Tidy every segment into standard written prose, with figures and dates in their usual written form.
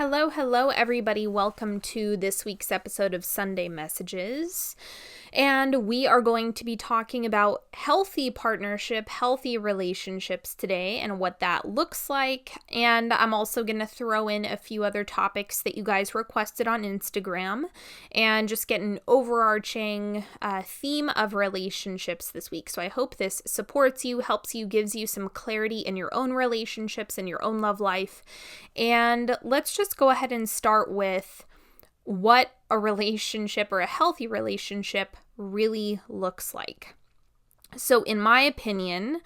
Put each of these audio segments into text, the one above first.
Hello, everybody. Welcome to this week's episode of Sunday Messages. And we are going to be talking about healthy partnership, healthy relationships today and what that looks like. And I'm also going to throw in a few other topics that you guys requested on Instagram and just get an overarching theme of relationships this week. So I hope this supports you, helps you, gives you some clarity in your own relationships and your own love life. And let's just go ahead and start with what a relationship or a healthy relationship really looks like. So in my opinion,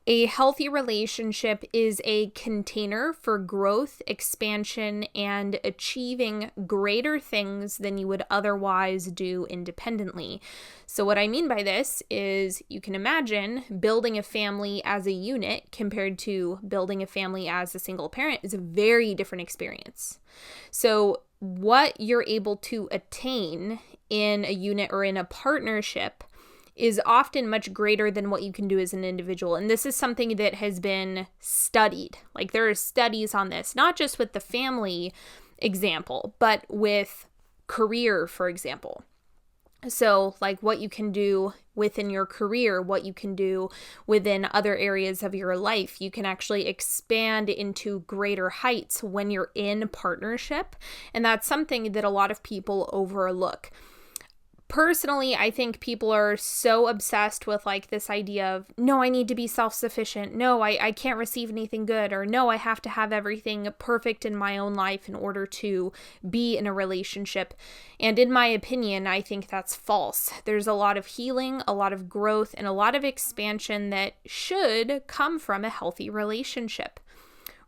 a healthy relationship is a container for growth, expansion, and achieving greater things than you would otherwise do independently. So what I mean by this is you can imagine building a family as a unit compared to building a family as a single parent is a very different experience. So what you're able to attain in a unit or in a partnership is often much greater than what you can do as an individual. And this is something that has been studied. Like there are studies on this, not just with the family example, but with career, for example. So like what you can do within your career, what you can do within other areas of your life, you can actually expand into greater heights when you're in partnership. And that's something that a lot of people overlook. Personally, I think people are so obsessed with like this idea of, no, I need to be self-sufficient. No, I can't receive anything good. Or no, I have to have everything perfect in my own life in order to be in a relationship. And in my opinion, I think that's false. There's a lot of healing, a lot of growth, and a lot of expansion that should come from a healthy relationship.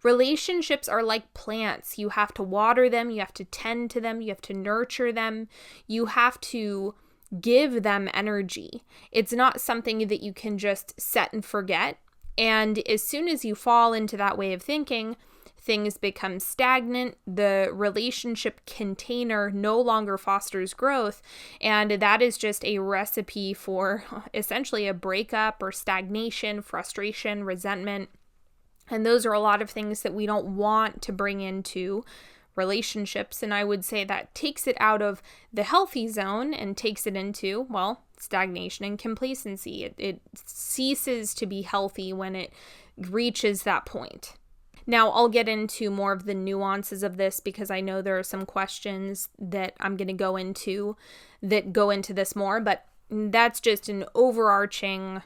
Relationships are like plants. You have to water them, you have to tend to them, you have to nurture them, you have to give them energy. It's not something that you can just set and forget. And as soon as you fall into that way of thinking, things become stagnant, the relationship container no longer fosters growth, and that is just a recipe for essentially a breakup or stagnation, frustration, resentment. And those are a lot of things that we don't want to bring into relationships. And I would say that takes it out of the healthy zone and takes it into, well, stagnation and complacency. It ceases to be healthy when it reaches that point. Now, I'll get into more of the nuances of this because I know there are some questions that I'm going to go into that go into this more, but that's just an overarching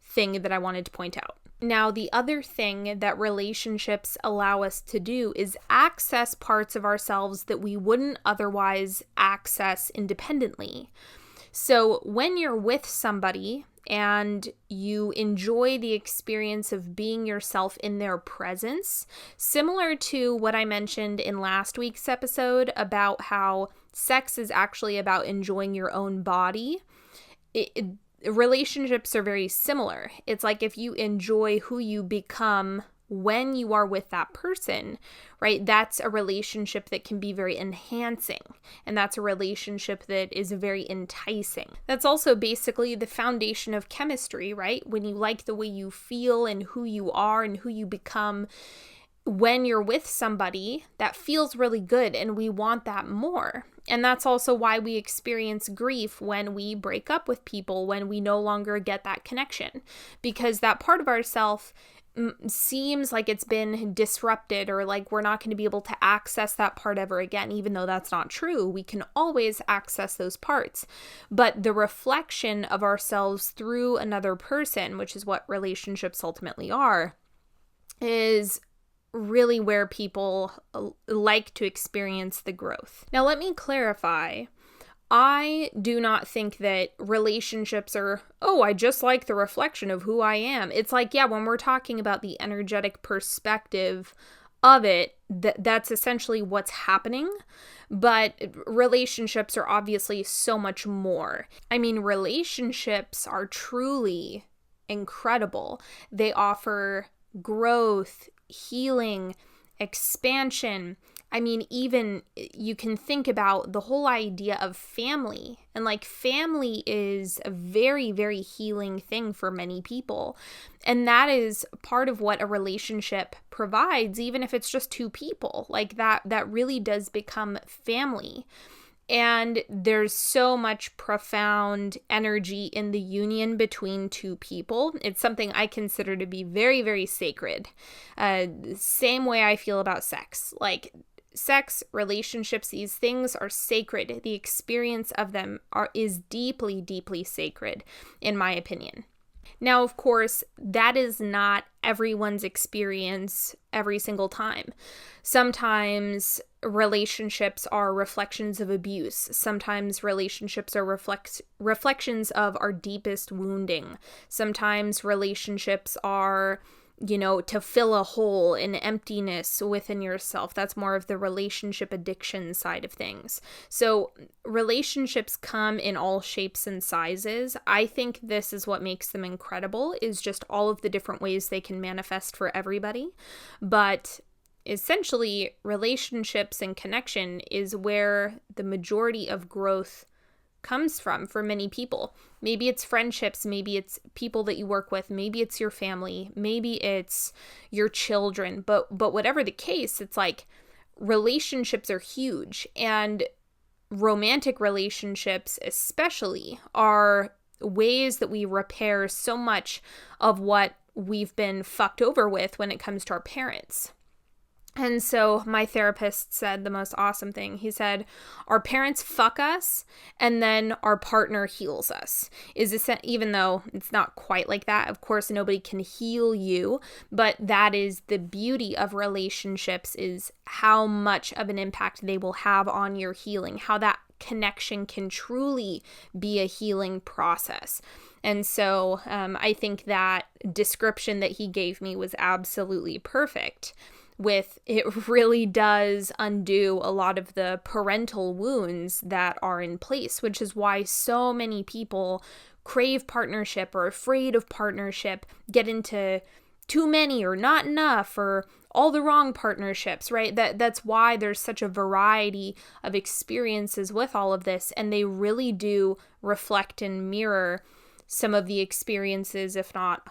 thing that I wanted to point out. Now, the other thing that relationships allow us to do is access parts of ourselves that we wouldn't otherwise access independently. So when you're with somebody and you enjoy the experience of being yourself in their presence, similar to what I mentioned in last week's episode about how sex is actually about enjoying your own body, relationships are very similar. It's like if you enjoy who you become when you are with that person, right? That's a relationship that can be very enhancing. And that's a relationship that is very enticing. That's also basically the foundation of chemistry, right? When you like the way you feel and who you are and who you become when you're with somebody, that feels really good and we want that more. And that's also why we experience grief when we break up with people, when we no longer get that connection, because that part of ourself seems like it's been disrupted or like we're not going to be able to access that part ever again, even though that's not true. We can always access those parts. But the reflection of ourselves through another person, which is what relationships ultimately are, is really where people like to experience the growth. Now, let me clarify. I do not think that relationships are, I just like the reflection of who I am. It's like, yeah, when we're talking about the energetic perspective of it, that's essentially what's happening. But relationships are obviously so much more. I mean, relationships are truly incredible. They offer growth, healing, expansion, I mean, even you can think about the whole idea of family, and like family is a very, very healing thing for many people. And that is part of what a relationship provides, even if it's just two people. Like that really does become family. And there's so much profound energy in the union between two people. It's something I consider to be very, very sacred. Same way I feel about sex. Like sex, relationships, these things are sacred. The experience of them is deeply, deeply sacred, in my opinion. Now, of course, that is not everyone's experience every single time. Sometimes relationships are reflections of abuse. Sometimes relationships are reflections of our deepest wounding. Sometimes relationships are, to fill a hole, an emptiness within yourself. That's more of the relationship addiction side of things. So relationships come in all shapes and sizes. I think this is what makes them incredible, is just all of the different ways they can manifest for everybody. But essentially, relationships and connection is where the majority of growth comes from for many people. Maybe it's friendships, maybe it's people that you work with, maybe it's your family, maybe it's your children, but whatever the case, it's like relationships are huge, and romantic relationships especially are ways that we repair so much of what we've been fucked over with when it comes to our parents. And so my therapist said the most awesome thing. He said, our parents fuck us, and then our partner heals us. Even though it's not quite like that, of course, nobody can heal you, but that is the beauty of relationships, is how much of an impact they will have on your healing, how that connection can truly be a healing process. And so I think that description that he gave me was absolutely perfect. It really does undo a lot of the parental wounds that are in place, which is why so many people crave partnership, or afraid of partnership, get into too many or not enough, or all the wrong partnerships, right? That's why there's such a variety of experiences with all of this, and they really do reflect and mirror some of the experiences, if not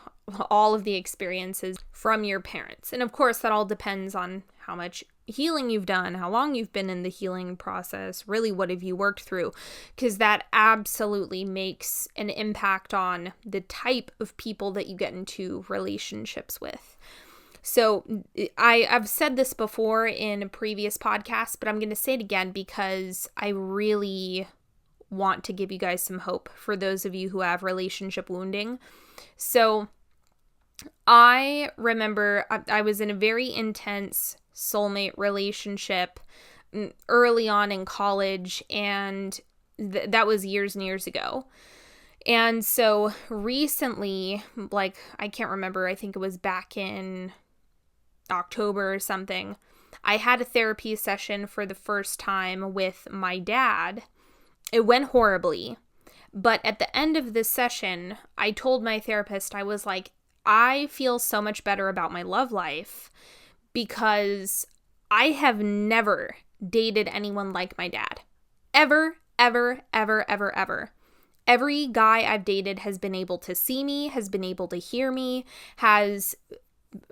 all of the experiences from your parents. And of course, that all depends on how much healing you've done, how long you've been in the healing process, really what have you worked through, because that absolutely makes an impact on the type of people that you get into relationships with. So I've said this before in a previous podcast, but I'm going to say it again because I really want to give you guys some hope for those of you who have relationship wounding. So I remember I was in a very intense soulmate relationship early on in college, and that was years and years ago. And so recently, like, I can't remember, I think it was back in October or something, I had a therapy session for the first time with my dad. It went horribly, but at the end of this session, I told my therapist, I was like, I feel so much better about my love life because I have never dated anyone like my dad. Ever, ever, ever, ever, ever. Every guy I've dated has been able to see me, has been able to hear me, has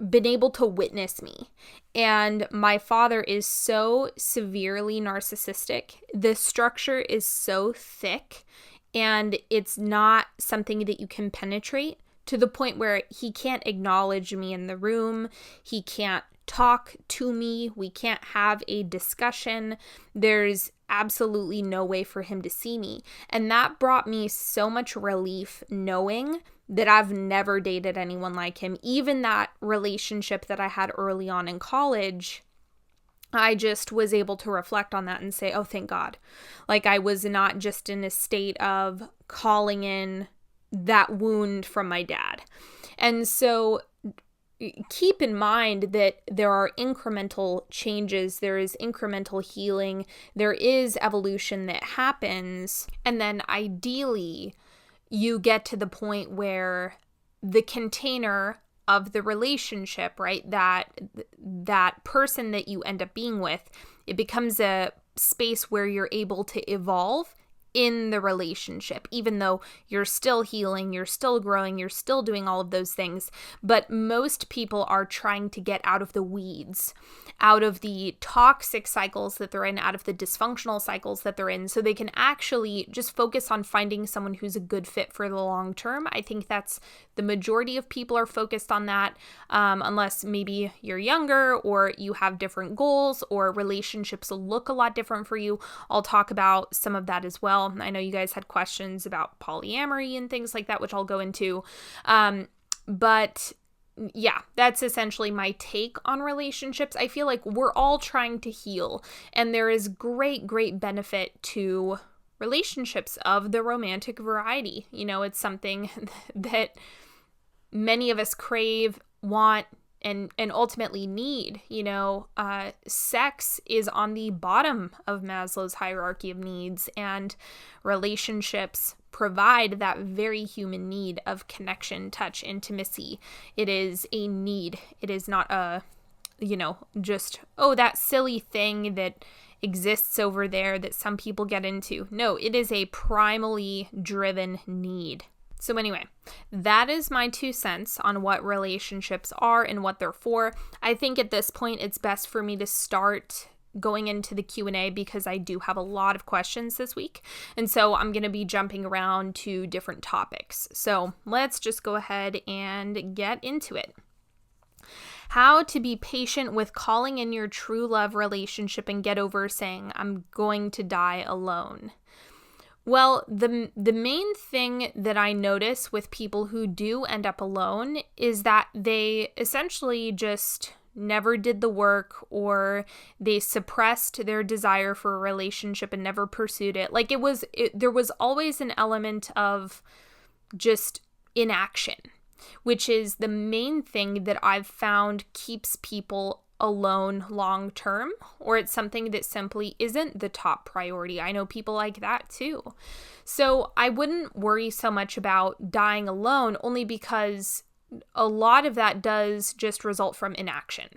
been able to witness me. And my father is so severely narcissistic. The structure is so thick, and it's not something that you can penetrate, to the point where he can't acknowledge me in the room. He can't talk to me. We can't have a discussion. There's absolutely no way for him to see me. And that brought me so much relief, knowing that I've never dated anyone like him. Even that relationship that I had early on in college, I just was able to reflect on that and say, oh, thank God. Like, I was not just in a state of calling in that wound from my dad. And so keep in mind that there are incremental changes, there is incremental healing, there is evolution that happens, and then ideally you get to the point where the container of the relationship, right, that person that you end up being with It becomes a space where you're able to evolve in the relationship, even though you're still healing, you're still growing, you're still doing all of those things. But most people are trying to get out of the weeds, out of the toxic cycles that they're in, out of the dysfunctional cycles that they're in, so they can actually just focus on finding someone who's a good fit for the long term. I think that's the majority of people are focused on that, unless maybe you're younger or you have different goals or relationships look a lot different for you. I'll talk about some of that as well. I know you guys had questions about polyamory and things like that, which I'll go into. But yeah, that's essentially my take on relationships. I feel like we're all trying to heal, and there is great benefit to relationships of the romantic variety. You know, it's something that many of us crave, want, and ultimately need. You know, sex is on the bottom of Maslow's hierarchy of needs, and relationships provide that very human need of connection, touch, intimacy. It is a need. It is not a, just, that silly thing that exists over there that some people get into. No, it is a primally driven need. So anyway, that is my 2 cents on what relationships are and what they're for. I think at this point it's best for me to start going into the Q&A because I do have a lot of questions this week. And so I'm going to be jumping around to different topics. So let's just go ahead and get into it. How to be patient with calling in your true love relationship and get over saying, I'm going to die alone. Well, the main thing that I notice with people who do end up alone is that they essentially just never did the work, or they suppressed their desire for a relationship and never pursued it. Like there was always an element of just inaction, which is the main thing that I've found keeps people alone long term, or it's something that simply isn't the top priority. I know people like that too. So I wouldn't worry so much about dying alone, only because a lot of that does just result from inaction.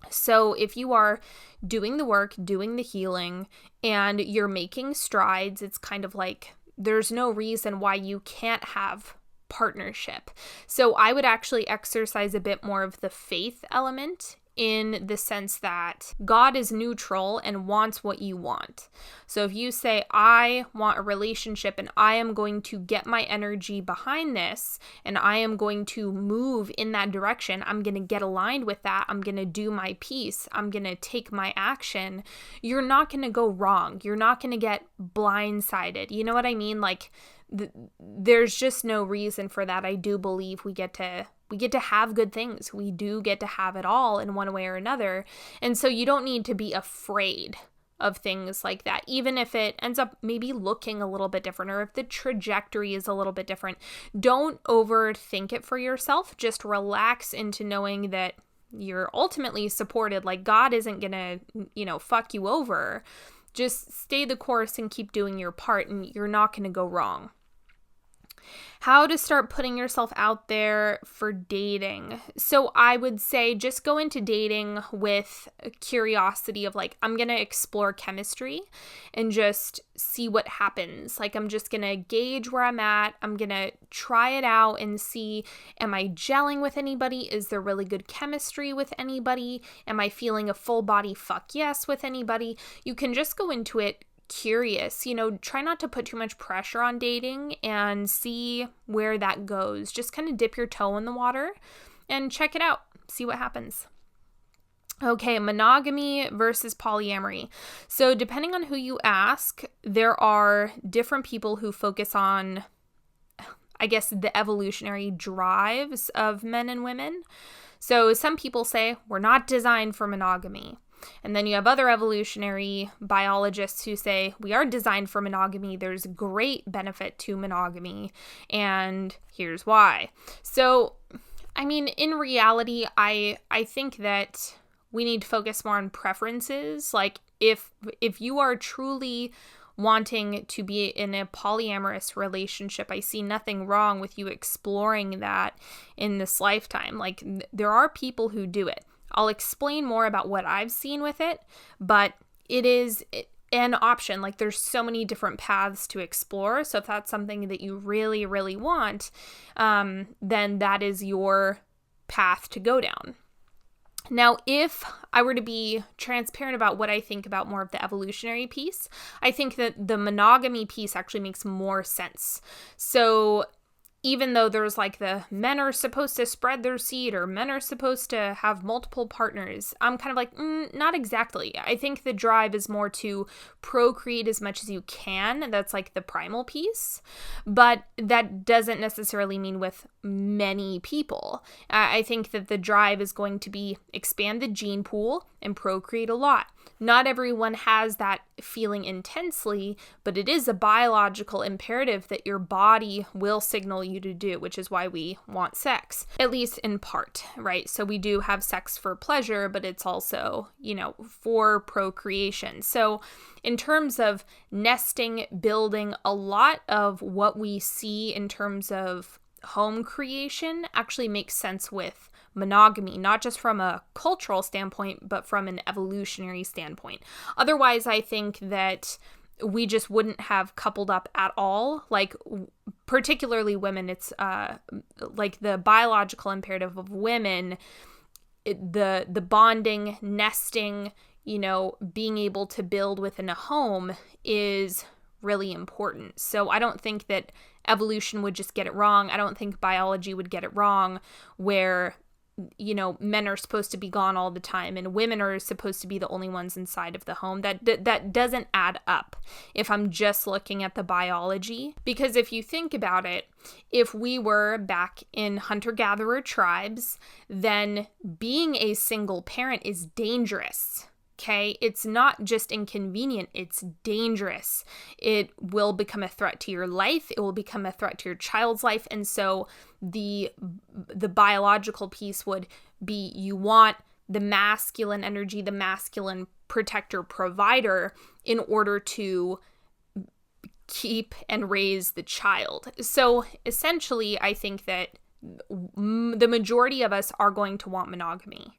So if you are doing the work, doing the healing, and you're making strides, it's kind of like there's no reason why you can't have partnership. So I would actually exercise a bit more of the faith element, in the sense that God is neutral and wants what you want. So if you say, I want a relationship and I am going to get my energy behind this and I am going to move in that direction, I'm going to get aligned with that, I'm going to do my piece, I'm going to take my action, you're not going to go wrong. You're not going to get blindsided. You know what I mean? Like, there's just no reason for that. I do believe we get to have good things. We do get to have it all in one way or another. And so you don't need to be afraid of things like that, even if it ends up maybe looking a little bit different, or if the trajectory is a little bit different. Don't overthink it for yourself. Just relax into knowing that you're ultimately supported. Like, God isn't gonna, fuck you over. Just stay the course and keep doing your part, and you're not gonna go wrong. How to start putting yourself out there for dating. So I would say just go into dating with a curiosity of like, I'm going to explore chemistry and just see what happens. Like, I'm just going to gauge where I'm at. I'm going to try it out and see, am I gelling with anybody? Is there really good chemistry with anybody? Am I feeling a full body fuck yes with anybody? You can just go into it curious, try not to put too much pressure on dating and see where that goes. Just kind of dip your toe in the water and check it out. See what happens. Okay, monogamy versus polyamory. So depending on who you ask, there are different people who focus on, I guess, the evolutionary drives of men and women. So some people say we're not designed for monogamy. And then you have other evolutionary biologists who say we are designed for monogamy. There's great benefit to monogamy, and here's why. So, I mean, in reality, I think that we need to focus more on preferences. Like, if you are truly wanting to be in a polyamorous relationship, I see nothing wrong with you exploring that in this lifetime. Like, there are people who do it. I'll explain more about what I've seen with it, but it is an option. Like, there's so many different paths to explore. So if that's something that you really, really want, then that is your path to go down. Now, if I were to be transparent about what I think about more of the evolutionary piece, I think that the monogamy piece actually makes more sense. So even though there's like the men are supposed to spread their seed or men are supposed to have multiple partners, I'm kind of like, not exactly. I think the drive is more to procreate as much as you can. That's like the primal piece. But that doesn't necessarily mean with many people. I think that the drive is going to be expand the gene pool and procreate a lot. Not everyone has that feeling intensely, but it is a biological imperative that your body will signal you to do, which is why we want sex, at least in part, right? So we do have sex for pleasure, but it's also, for procreation. So in terms of nesting, building, a lot of what we see in terms of home creation actually makes sense with monogamy, not just from a cultural standpoint, but from an evolutionary standpoint. Otherwise, I think that we just wouldn't have coupled up at all. Like, particularly women, it's like the biological imperative of women, the bonding, nesting, being able to build within a home is really important. So I don't think that evolution would just get it wrong. I don't think biology would get it wrong where men are supposed to be gone all the time and women are supposed to be the only ones inside of the home. That doesn't add up if I'm just looking at the biology. Because if you think about it, if we were back in hunter-gatherer tribes, then being a single parent is dangerous. Okay, it's not just inconvenient, it's dangerous. It will become a threat to your life. It will become a threat to your child's life. And so the biological piece would be you want the masculine energy, the masculine protector provider in order to keep and raise the child. So essentially, I think that the majority of us are going to want monogamy.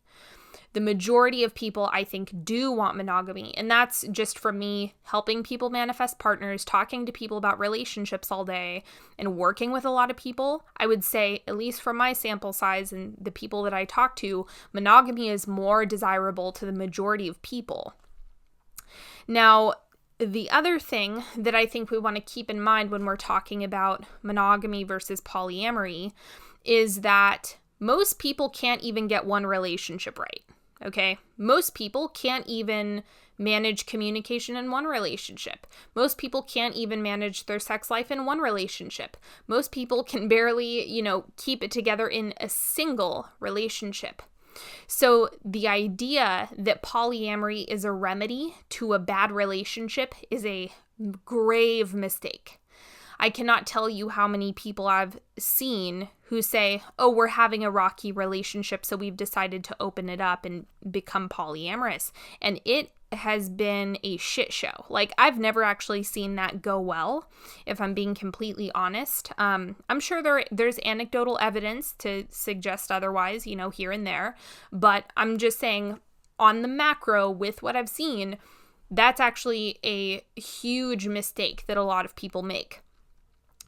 The majority of people, I think, do want monogamy. And that's just from me helping people manifest partners, talking to people about relationships all day, and working with a lot of people. I would say, at least from my sample size and the people that I talk to, monogamy is more desirable to the majority of people. Now, the other thing that I think we want to keep in mind when we're talking about monogamy versus polyamory is that most people can't even get one relationship right. Okay, most people can't even manage communication in one relationship. Most people can't even manage their sex life in one relationship. Most people can barely, keep it together in a single relationship. So the idea that polyamory is a remedy to a bad relationship is a grave mistake. I cannot tell you how many people I've seen who say, oh, we're having a rocky relationship, so we've decided to open it up and become polyamorous. And it has been a shit show. Like, I've never actually seen that go well, if I'm being completely honest. I'm sure there's anecdotal evidence to suggest otherwise, here and there. But I'm just saying, on the macro, with what I've seen, that's actually a huge mistake that a lot of people make.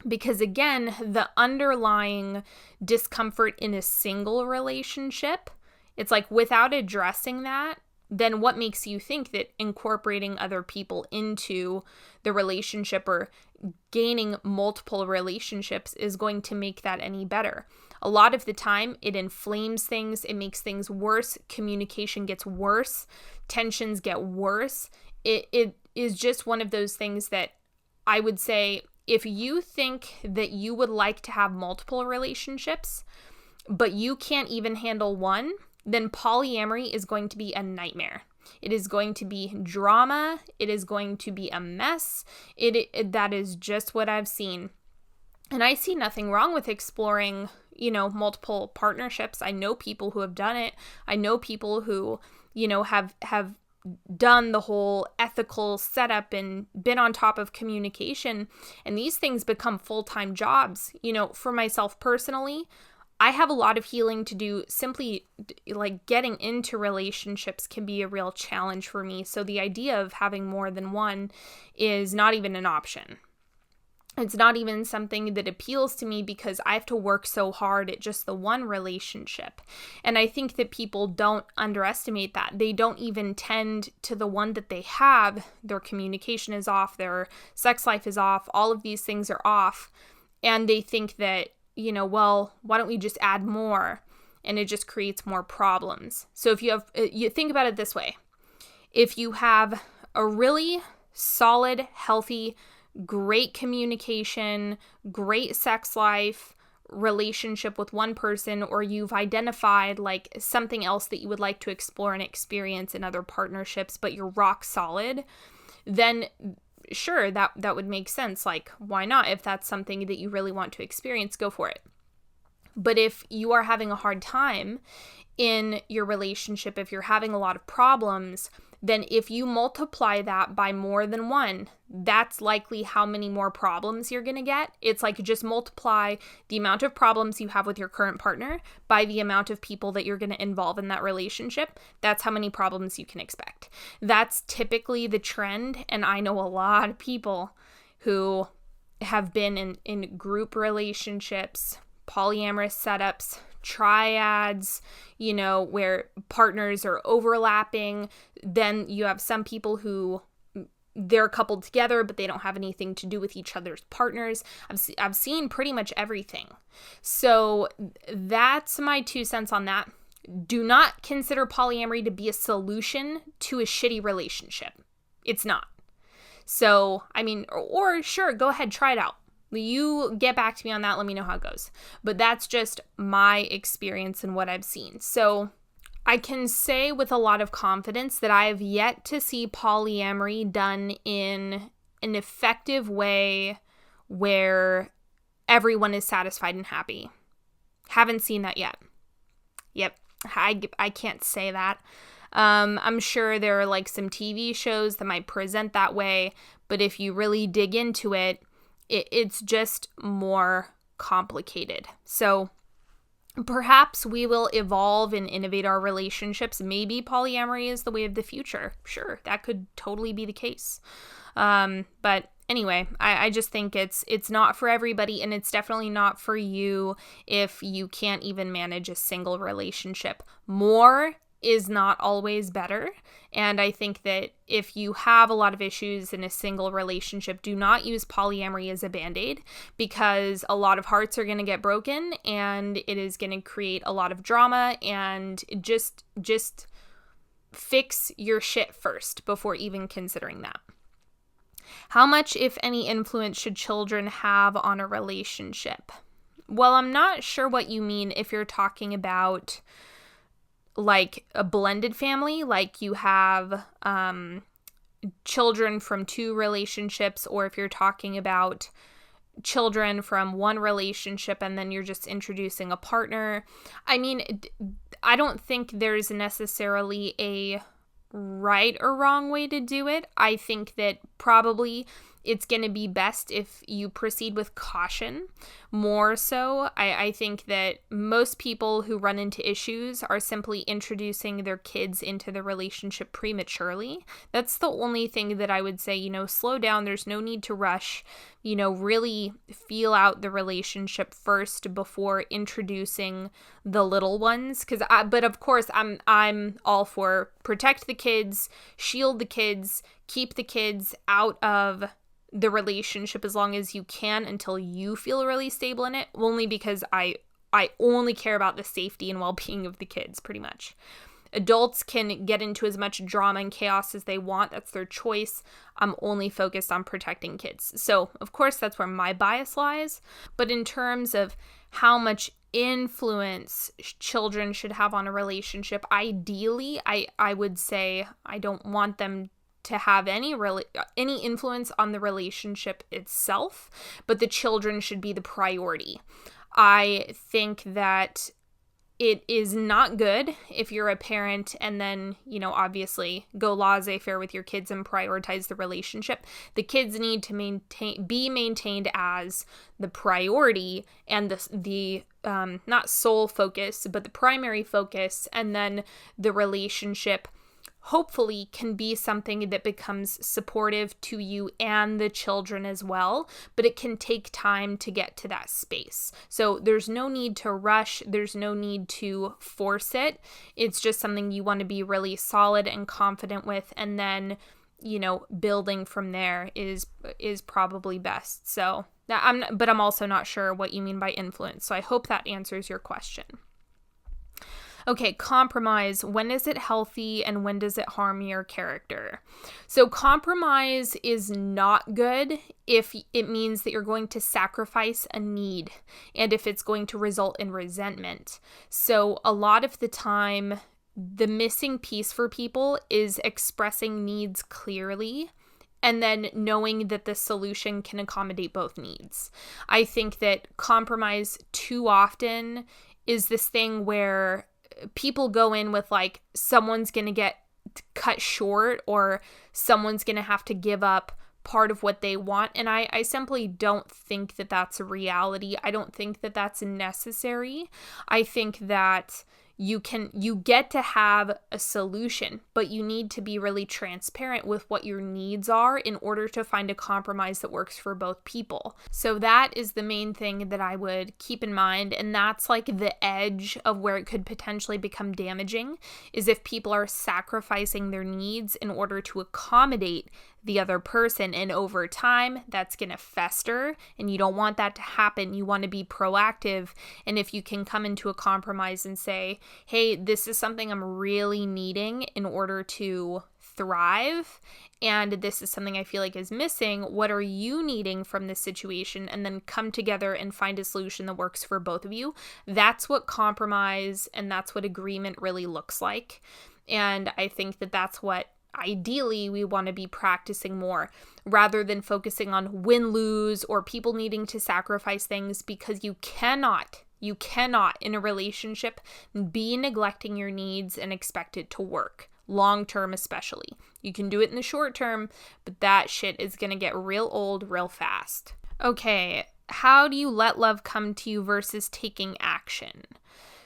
Because again, the underlying discomfort in a single relationship, it's like without addressing that, then what makes you think that incorporating other people into the relationship or gaining multiple relationships is going to make that any better? A lot of the time, it inflames things, it makes things worse, communication gets worse, tensions get worse. It is just one of those things that I would say, if you think that you would like to have multiple relationships, but you can't even handle one, then polyamory is going to be a nightmare. It is going to be drama. It is going to be a mess. That is just what I've seen. And I see nothing wrong with exploring, multiple partnerships. I know people who have done it. I know people who, have done the whole ethical setup and been on top of communication, and these things become full-time jobs. For myself personally, I have a lot of healing to do. Simply like getting into relationships can be a real challenge for me. So the idea of having more than one is not even an option. It's not even something that appeals to me because I have to work so hard at just the one relationship. And I think that people don't underestimate that. They don't even tend to the one that they have. Their communication is off, their sex life is off, all of these things are off. And they think that, well, why don't we just add more? And it just creates more problems. So if you think about it this way, if you have a really solid, healthy, great communication, great sex life, relationship with one person, or you've identified like something else that you would like to explore and experience in other partnerships, but you're rock solid, then sure, that would make sense. Like, why not? If that's something that you really want to experience, go for it. But if you are having a hard time in your relationship, if you're having a lot of problems, then if you multiply that by more than one, that's likely how many more problems you're going to get. It's like just multiply the amount of problems you have with your current partner by the amount of people that you're going to involve in that relationship. That's how many problems you can expect. That's typically the trend, and I know a lot of people who have been in group relationships, polyamorous setups, triads, where partners are overlapping. Then you have some people who they're coupled together, but they don't have anything to do with each other's partners. I've seen pretty much everything. So that's my 2 cents on that. Do not consider polyamory to be a solution to a shitty relationship. It's not. So, or sure, go ahead, try it out. You get back to me on that. Let me know how it goes. But that's just my experience and what I've seen. So I can say with a lot of confidence that I have yet to see polyamory done in an effective way where everyone is satisfied and happy. Haven't seen that yet. Yep. I can't say that. I'm sure there are like some TV shows that might present that way. But if you really dig into it, it's just more complicated. So perhaps we will evolve and innovate our relationships. Maybe polyamory is the way of the future. Sure, that could totally be the case. But anyway, I just think it's not for everybody, and it's definitely not for you if you can't even manage a single relationship. More is not always better. And I think that if you have a lot of issues in a single relationship, do not use polyamory as a band-aid, because a lot of hearts are going to get broken and it is going to create a lot of drama. And just fix your shit first before even considering that. How much, if any, influence should children have on a relationship? Well, I'm not sure what you mean if you're talking about like a blended family, like you have children from 2 relationships, or if you're talking about children from 1 relationship and then you're just introducing a partner. I don't think there's necessarily a right or wrong way to do it. I think that probably it's going to be best if you proceed with caution more so. I think that most people who run into issues are simply introducing their kids into the relationship prematurely. That's the only thing that I would say, slow down. There's no need to rush, really feel out the relationship first before introducing the little ones. But of course, I'm all for protect the kids, shield the kids, keep the kids out of the relationship as long as you can until you feel really stable in it, only because I only care about the safety and well-being of the kids, pretty much. Adults can get into as much drama and chaos as they want. That's their choice. I'm only focused on protecting kids. So, of course, that's where my bias lies. But in terms of how much influence children should have on a relationship, ideally, I would say I don't want them to have any influence on the relationship itself, but the children should be the priority. I think that it is not good if you're a parent and then, obviously go laissez-faire with your kids and prioritize the relationship. The kids need to be maintained as the priority and the not sole focus, but the primary focus, and then the relationship hopefully can be something that becomes supportive to you and the children as well, but it can take time to get to that space. So there's no need to rush, there's no need to force it. It's just something you want to be really solid and confident with, and then, building from there is probably best. So I'm also not sure what you mean by influence. So I hope that answers your question. Okay, compromise. When is it healthy and when does it harm your character? So compromise is not good if it means that you're going to sacrifice a need and if it's going to result in resentment. So a lot of the time, the missing piece for people is expressing needs clearly and then knowing that the solution can accommodate both needs. I think that compromise too often is this thing where people go in with like, someone's going to get cut short or someone's going to have to give up part of what they want. And I simply don't think that that's a reality. I don't think that that's necessary. I think that you get to have a solution, but you need to be really transparent with what your needs are in order to find a compromise that works for both people. So that is the main thing that I would keep in mind. And that's like the edge of where it could potentially become damaging, is if people are sacrificing their needs in order to accommodate the other person. And over time, that's going to fester, and you don't want that to happen. You want to be proactive. And if you can come into a compromise and say, hey, this is something I'm really needing in order to thrive, and this is something I feel like is missing. What are you needing from this situation? And then come together and find a solution that works for both of you. That's what compromise and that's what agreement really looks like. And I think that that's what ideally we want to be practicing more, rather than focusing on win-lose or people needing to sacrifice things, because you cannot in a relationship be neglecting your needs and expect it to work long term. Especially, you can do it in the short term, but that shit is going to get real old real fast. Okay, how do you let love come to you versus taking action?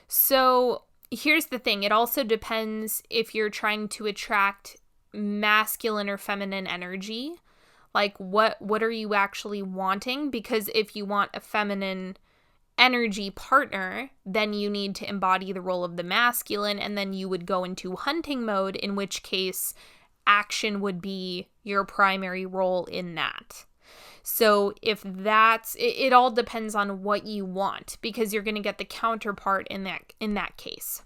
So here's the thing. It also depends if you're trying to attract masculine or feminine energy. Like what are you actually wanting? Because if you want a feminine energy partner, then you need to embody the role of the masculine, and then you would go into hunting mode, in which case action would be your primary role in that. So if that's it all depends on what you want, because you're going to get the counterpart in that case.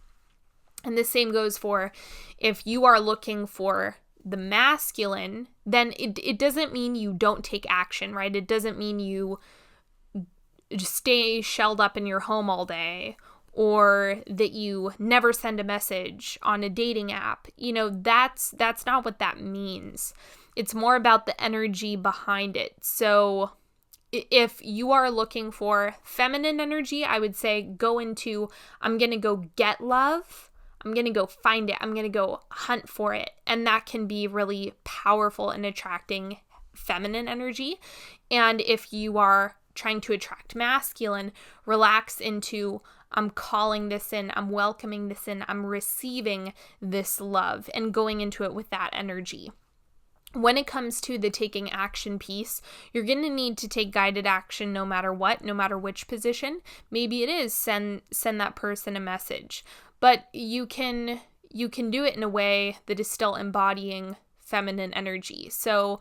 And the same goes for if you are looking for the masculine, then it doesn't mean you don't take action, right? It doesn't mean you just stay shelled up in your home all day, or that you never send a message on a dating app. That's not what that means. It's more about the energy behind it. So if you are looking for feminine energy, I would say go into, I'm going to go get love. I'm going to go find it. I'm going to go hunt for it. And that can be really powerful in attracting feminine energy. And if you are trying to attract masculine, relax into, I'm calling this in, I'm welcoming this in, I'm receiving this love, and going into it with that energy. When it comes to the taking action piece, you're going to need to take guided action no matter what, no matter which position. Maybe it is send that person a message, but you can do it in a way that is still embodying feminine energy. So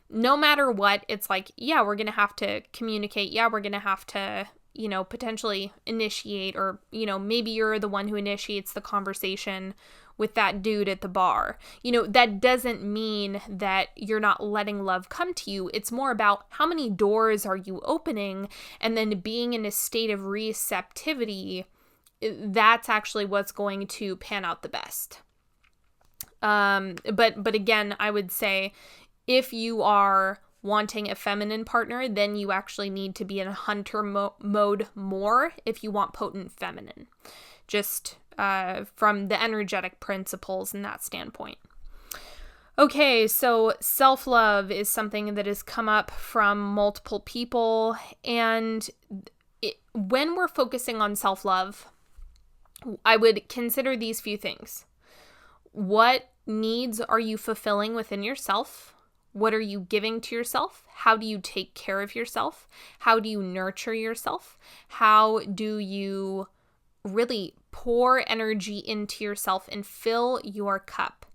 no matter what, it's like, yeah, we're going to have to communicate. Yeah, we're going to have to, potentially initiate, or, maybe you're the one who initiates the conversation with that dude at the bar. That doesn't mean that you're not letting love come to you. It's more about how many doors are you opening, and then being in a state of receptivity. That's actually what's going to pan out the best. But again, I would say if you are wanting a feminine partner, then you actually need to be in a hunter mode more if you want potent feminine. just from the energetic principles and that standpoint. Okay, so self-love is something that has come up from multiple people, and when we're focusing on self-love, I would consider these few things. What needs are you fulfilling within yourself? What are you giving to yourself? How do you take care of yourself? How do you nurture yourself? How do you really pour energy into yourself and fill your cup?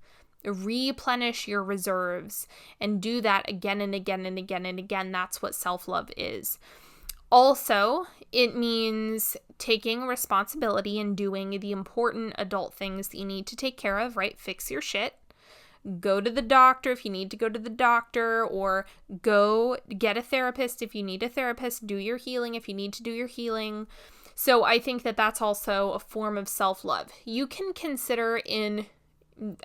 Replenish your reserves and do that again and again and again and again. That's what self-love is. Also, it means taking responsibility and doing the important adult things that you need to take care of, right? Fix your shit. Go to the doctor if you need to go to the doctor, or go get a therapist if you need a therapist. Do your healing if you need to do your healing. So I think that that's also a form of self-love. You can consider in,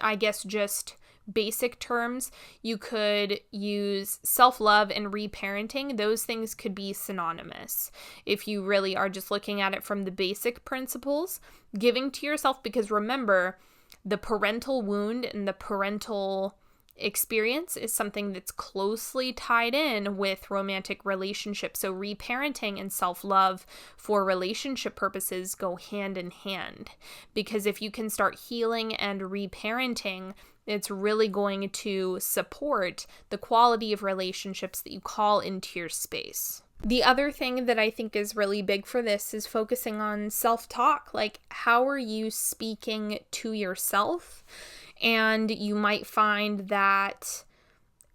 I guess, just basic terms, you could use self-love and reparenting. Those things could be synonymous if you really are just looking at it from the basic principles. Giving to yourself, because remember, the parental wound and the parental experience is something that's closely tied in with romantic relationships. So reparenting and self-love for relationship purposes go hand in hand, because if you can start healing and reparenting, it's really going to support the quality of relationships that you call into your space. The other thing that I think is really big for this is focusing on self-talk. Like, how are you speaking to yourself? And you might find that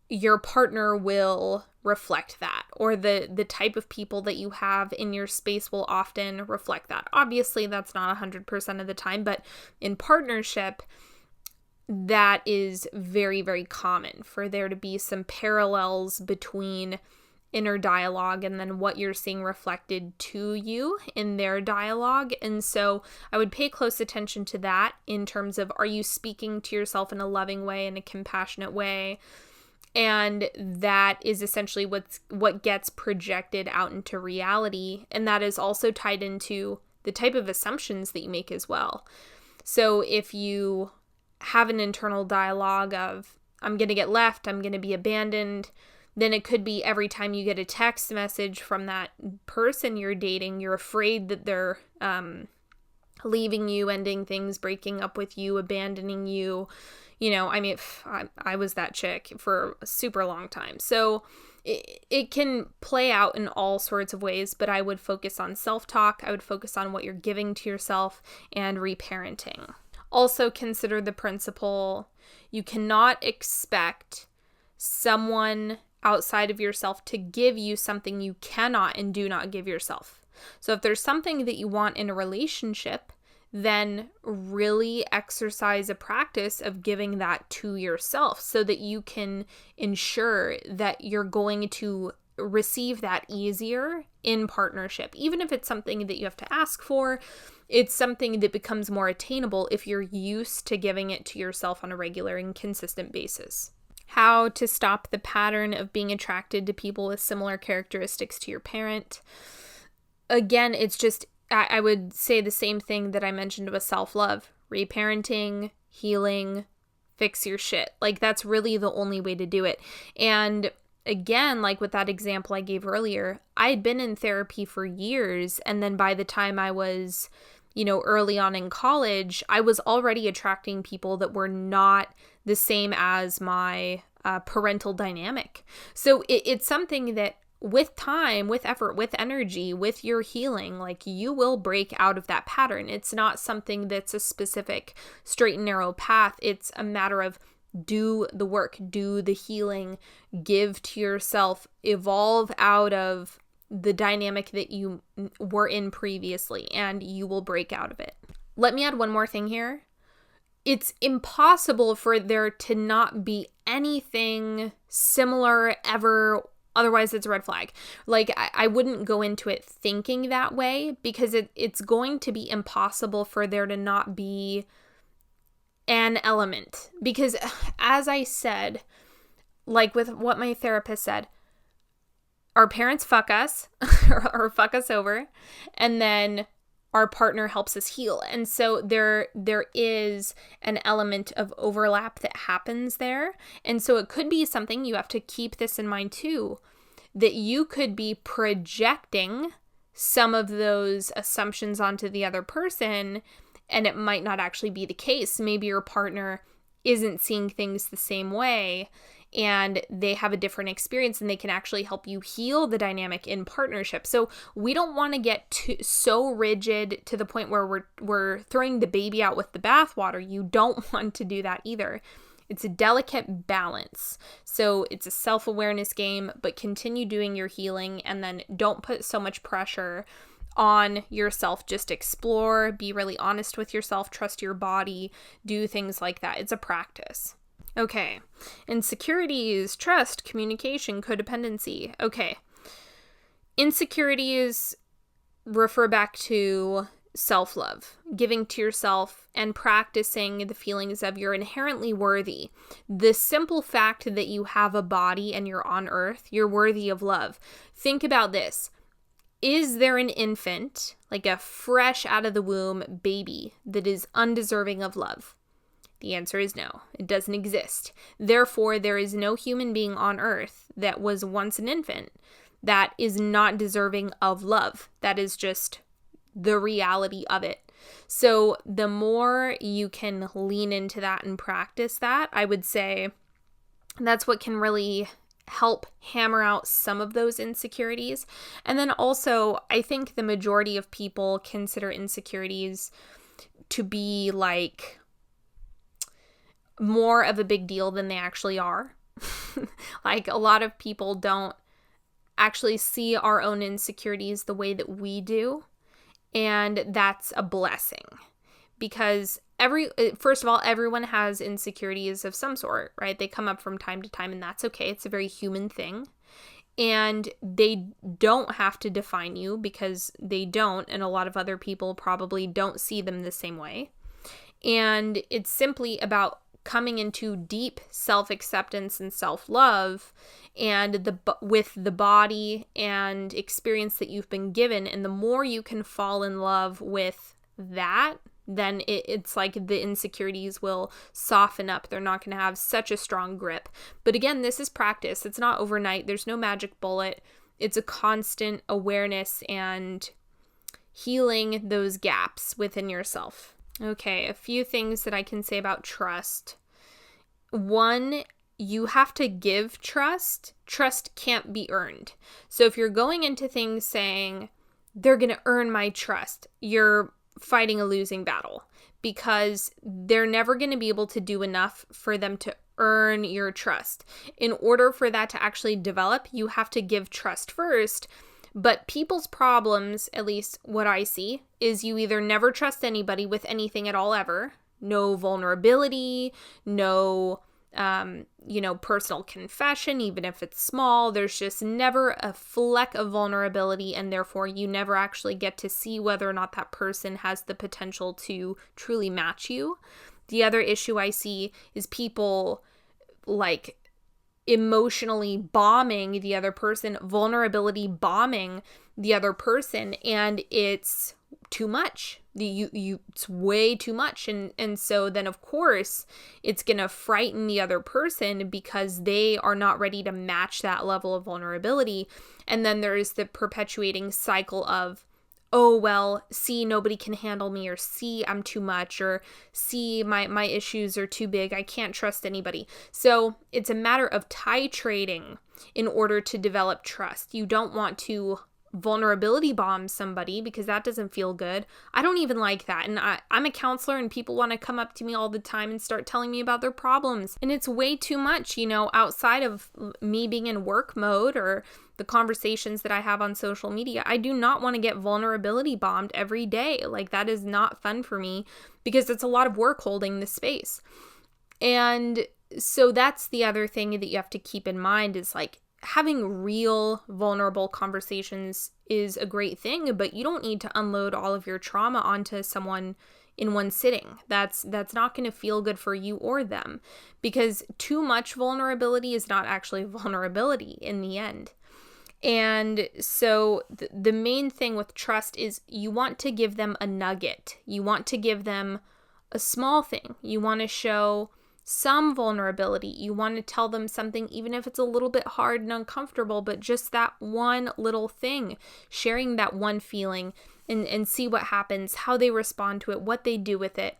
your partner will reflect that, or the type of people that you have in your space will often reflect that. Obviously, that's not 100% of the time, but in partnership, that is very, very common for there to be some parallels between inner dialogue and then what you're seeing reflected to you in their dialogue. And so I would pay close attention to that in terms of, are you speaking to yourself in a loving way, in a compassionate way? And that is essentially what gets projected out into reality. And that is also tied into the type of assumptions that you make as well. So if you have an internal dialogue of, I'm going to get left, I'm going to be abandoned, then it could be every time you get a text message from that person you're dating, you're afraid that they're leaving you, ending things, breaking up with you, abandoning you. You know, I mean, I was that chick for a super long time. So it can play out in all sorts of ways, but I would focus on self-talk. I would focus on what you're giving to yourself and reparenting. Also consider the principle, you cannot expect someone outside of yourself to give you something you cannot and do not give yourself. So if there's something that you want in a relationship, then really exercise a practice of giving that to yourself so that you can ensure that you're going to receive that easier in partnership. Even if it's something that you have to ask for, it's something that becomes more attainable if you're used to giving it to yourself on a regular and consistent basis. How to stop the pattern of being attracted to people with similar characteristics to your parent. Again, it's just, I would say the same thing that I mentioned with self-love. Reparenting, healing, fix your shit. Like, that's really the only way to do it. And again, like with that example I gave earlier, I had been in therapy for years, and then by the time I was, early on in college, I was already attracting people that were not the same as my parental dynamic. So it's something that with time, with effort, with energy, with your healing, like, you will break out of that pattern. It's not something that's a specific straight and narrow path. It's a matter of do the work, do the healing, give to yourself, evolve out of the dynamic that you were in previously, and you will break out of it. Let me add one more thing here. It's impossible for there to not be anything similar ever. Otherwise, it's a red flag. Like, I wouldn't go into it thinking that way, because it's going to be impossible for there to not be an element. Because as I said, like with what my therapist said, our parents fuck us or fuck us over, and then our partner helps us heal. And so there is an element of overlap that happens there. And so it could be something, you have to keep this in mind too, that you could be projecting some of those assumptions onto the other person, and it might not actually be the case. Maybe your partner isn't seeing things the same way, and they have a different experience, and they can actually help you heal the dynamic in partnership. So we don't want to get so rigid to the point where we're throwing the baby out with the bathwater. You don't want to do that either. It's a delicate balance. So it's a self-awareness game, but continue doing your healing, and then don't put so much pressure on yourself. Just explore, be really honest with yourself, trust your body, do things like that. It's a practice. Okay, insecurities, trust, communication, codependency. Okay, insecurities refer back to self-love, giving to yourself and practicing the feelings of you're inherently worthy. The simple fact that you have a body and you're on earth, you're worthy of love. Think about this. Is there an infant, like a fresh out of the womb baby, that is undeserving of love? The answer is no. It doesn't exist. Therefore, there is no human being on earth that was once an infant that is not deserving of love. That is just the reality of it. So the more you can lean into that and practice that, I would say that's what can really help hammer out some of those insecurities. And then also, I think the majority of people consider insecurities to be like more of a big deal than they actually are. Like, a lot of people don't actually see our own insecurities the way that we do. And that's a blessing, because first of all, everyone has insecurities of some sort, right? They come up from time to time, and that's okay. It's a very human thing. And they don't have to define you, because they don't, and a lot of other people probably don't see them the same way. And it's simply about coming into deep self-acceptance and self-love, and with the body and experience that you've been given. And the more you can fall in love with that, then it's like the insecurities will soften up. They're not going to have such a strong grip. But again, this is practice. It's not overnight. There's no magic bullet. It's a constant awareness and healing those gaps within yourself. Okay, a few things that I can say about trust. One, you have to give trust. Trust can't be earned. So if you're going into things saying, they're going to earn my trust, you're fighting a losing battle, because they're never going to be able to do enough for them to earn your trust. In order for that to actually develop, you have to give trust first. But people's problems, at least what I see, is you either never trust anybody with anything at all ever. No vulnerability, no, personal confession, even if it's small. There's just never a fleck of vulnerability, and therefore you never actually get to see whether or not that person has the potential to truly match you. The other issue I see is people like emotionally bombing the other person, vulnerability bombing the other person, and it's too much. It's way too much, and so then of course it's gonna frighten the other person, because they are not ready to match that level of vulnerability. And then there's the perpetuating cycle of, oh, well, see, nobody can handle me, or see, I'm too much, or see, my issues are too big, I can't trust anybody. So it's a matter of titrating in order to develop trust. You don't want to vulnerability bomb somebody, because that doesn't feel good. I don't even like that. And I'm a counselor, and people want to come up to me all the time and start telling me about their problems. And it's way too much, outside of me being in work mode or the conversations that I have on social media. I do not want to get vulnerability bombed every day. Like, that is not fun for me, because it's a lot of work holding the space. And so that's the other thing that you have to keep in mind, is like, having real vulnerable conversations is a great thing, but you don't need to unload all of your trauma onto someone in one sitting. That's not going to feel good for you or them, because too much vulnerability is not actually vulnerability in the end. And so the main thing with trust is you want to give them a nugget. You want to give them a small thing. You want to show some vulnerability. You want to tell them something, even if it's a little bit hard and uncomfortable, but just that one little thing, sharing that one feeling and see what happens, how they respond to it, what they do with it.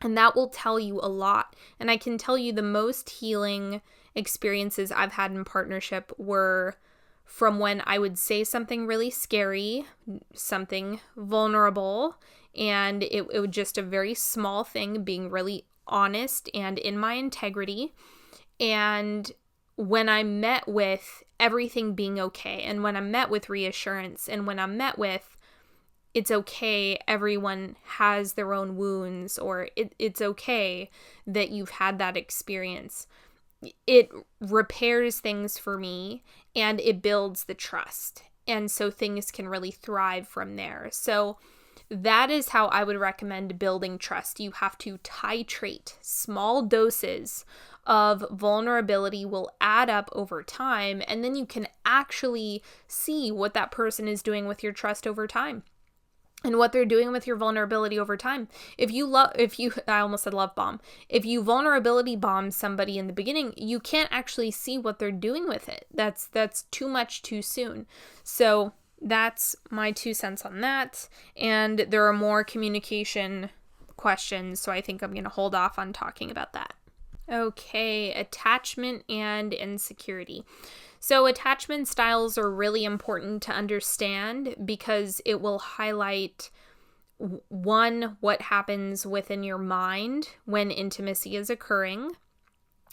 And that will tell you a lot. And I can tell you the most healing experiences I've had in partnership were from when I would say something really scary, something vulnerable, and it was just a very small thing, being really honest and in my integrity. And when I met with everything being okay, and when I'm met with reassurance, and when I'm met with it's okay, everyone has their own wounds, or it's okay that you've had that experience, it repairs things for me and it builds the trust. And so things can really thrive from there. So that is how I would recommend building trust. You have to titrate. Small doses of vulnerability will add up over time, and then you can actually see what that person is doing with your trust over time. And what they're doing with your vulnerability over time. I almost said love bomb. If you vulnerability bomb somebody in the beginning, you can't actually see what they're doing with it. That's too much too soon. So that's my 2 cents on that. And there are more communication questions, so I think I'm going to hold off on talking about that. Okay, attachment and insecurity. So attachment styles are really important to understand because it will highlight, one, what happens within your mind when intimacy is occurring,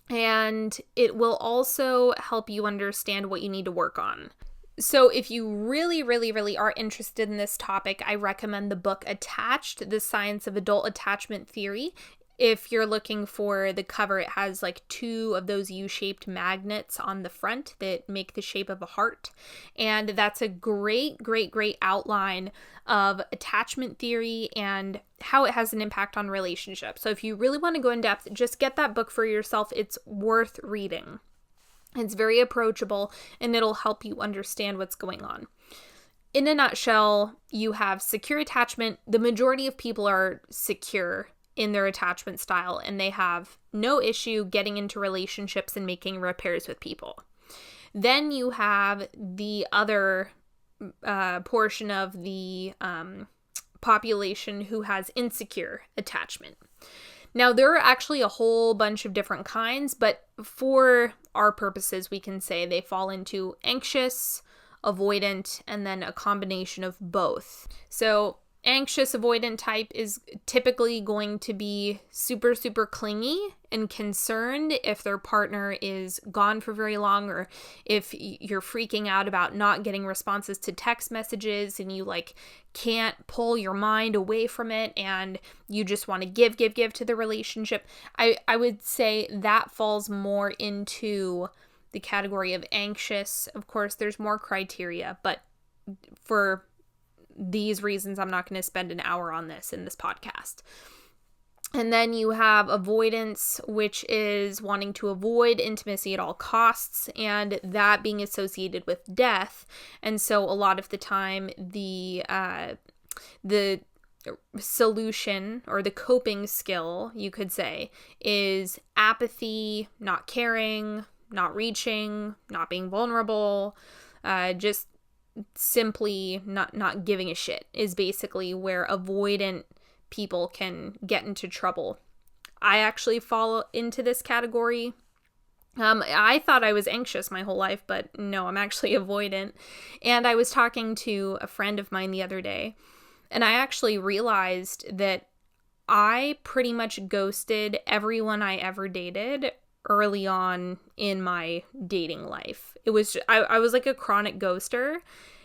and it will also help you understand what you need to work on. So if you really, really, really are interested in this topic, I recommend the book Attached: The Science of Adult Attachment Theory. If you're looking for the cover, it has like 2 of those U-shaped magnets on the front that make the shape of a heart. And that's a great, great, great outline of attachment theory and how it has an impact on relationships. So if you really want to go in depth, just get that book for yourself. It's worth reading. It's very approachable and it'll help you understand what's going on. In a nutshell, you have secure attachment. The majority of people are secure in their attachment style, and they have no issue getting into relationships and making repairs with people. Then you have the other portion of the population who has insecure attachment. Now, there are actually a whole bunch of different kinds, but for our purposes, we can say they fall into anxious, avoidant, and then a combination of both. So anxious avoidant type is typically going to be super, super clingy and concerned if their partner is gone for very long, or if you're freaking out about not getting responses to text messages and you can't pull your mind away from it and you just want to give to the relationship. I would say that falls more into the category of anxious. Of course, there's more criteria, but for these reasons, I'm not going to spend an hour on this in this podcast. And then you have avoidance, which is wanting to avoid intimacy at all costs, and that being associated with death. And so a lot of the time, the solution or the coping skill, you could say, is apathy, not caring, not reaching, not being vulnerable, just simply not giving a shit is basically where avoidant people can get into trouble. I actually fall into this category. I thought I was anxious my whole life, but no, I'm actually avoidant. And I was talking to a friend of mine the other day, and I actually realized that I pretty much ghosted everyone I ever dated early on in my dating life. It was I was like a chronic ghoster,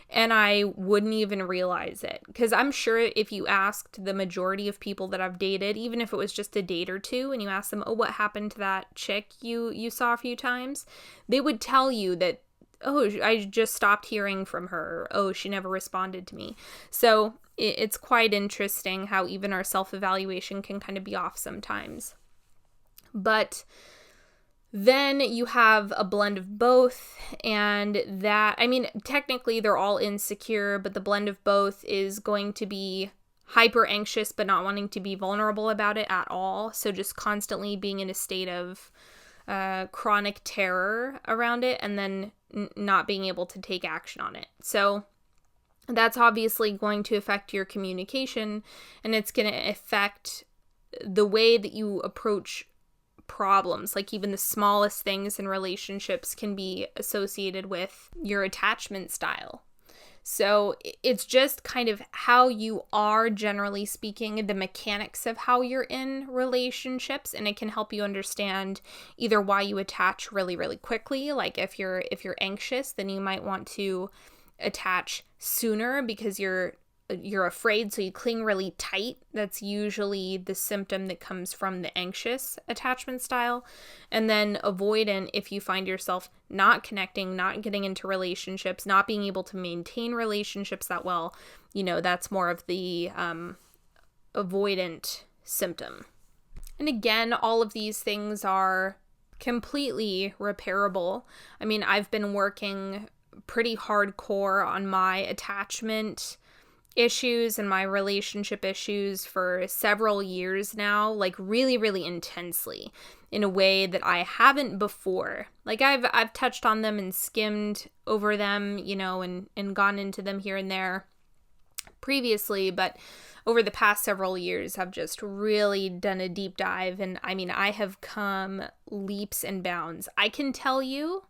and I wouldn't even realize it, because I'm sure if you asked the majority of people that I've dated, even if it was just a date or two, and you asked them, oh, what happened to that chick you saw a few times, they would tell you that, oh, I just stopped hearing from her, or, oh, she never responded to me. So it's quite interesting how even our self-evaluation can kind of be off sometimes. But Then you have a blend of both, and that, I mean, technically they're all insecure, but the blend of both is going to be hyper anxious, but not wanting to be vulnerable about it at all. So just constantly being in a state of chronic terror around it, and then not being able to take action on it. So that's obviously going to affect your communication, and it's going to affect the way that you approach problems. Like even the smallest things in relationships can be associated with your attachment style. So it's just kind of how you are, generally speaking, the mechanics of how you're in relationships, and it can help you understand either why you attach really, really quickly. Like if you're anxious, then you might want to attach sooner because you're afraid, so you cling really tight. That's usually the symptom that comes from the anxious attachment style. And then avoidant, if you find yourself not connecting, not getting into relationships, not being able to maintain relationships that well, that's more of the avoidant symptom. And again, all of these things are completely repairable. I mean, I've been working pretty hardcore on my attachment issues and my relationship issues for several years now, like really, really intensely, in a way that I haven't before. Like I've touched on them and skimmed over them, and gone into them here and there previously, but over the past several years, I've just really done a deep dive, and I mean, I have come leaps and bounds. I can tell you,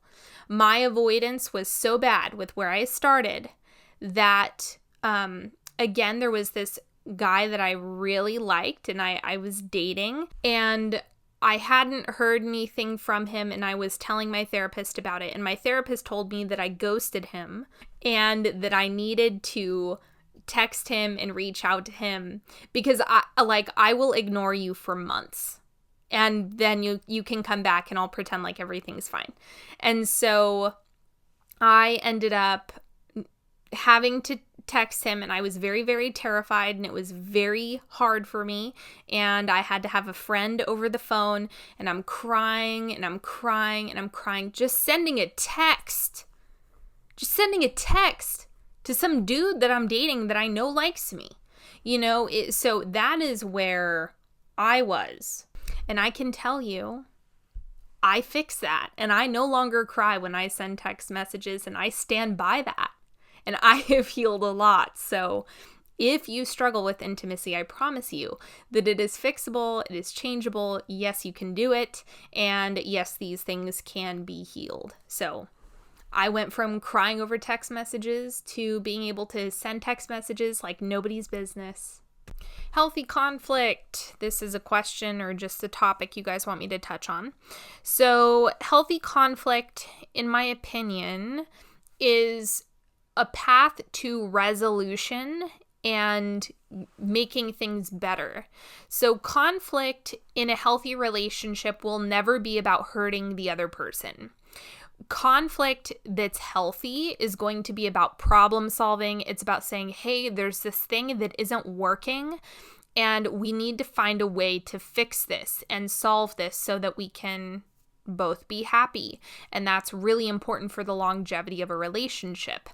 my avoidance was so bad with where I started that again, there was this guy that I really liked and I was dating, and I hadn't heard anything from him, and I was telling my therapist about it, and my therapist told me that I ghosted him and that I needed to text him and reach out to him because I will ignore you for months, and then you can come back and I'll pretend like everything's fine. And so I ended up having to text him, and I was very, very terrified, and it was very hard for me, and I had to have a friend over the phone, and I'm crying and I'm crying and I'm crying, just sending a text to some dude that I'm dating that I know likes me, so that is where I was. And I can tell you, I fixed that, and I no longer cry when I send text messages, and I stand by that. And I have healed a lot. So if you struggle with intimacy, I promise you that it is fixable, it is changeable. Yes, you can do it. And yes, these things can be healed. So I went from crying over text messages to being able to send text messages like nobody's business. Healthy conflict. This is a question or just a topic you guys want me to touch on. So healthy conflict, in my opinion, is a path to resolution and making things better. So conflict in a healthy relationship will never be about hurting the other person. Conflict that's healthy is going to be about problem solving. It's about saying, hey, there's this thing that isn't working, and we need to find a way to fix this and solve this so that we can both be happy. And that's really important for the longevity of a relationship.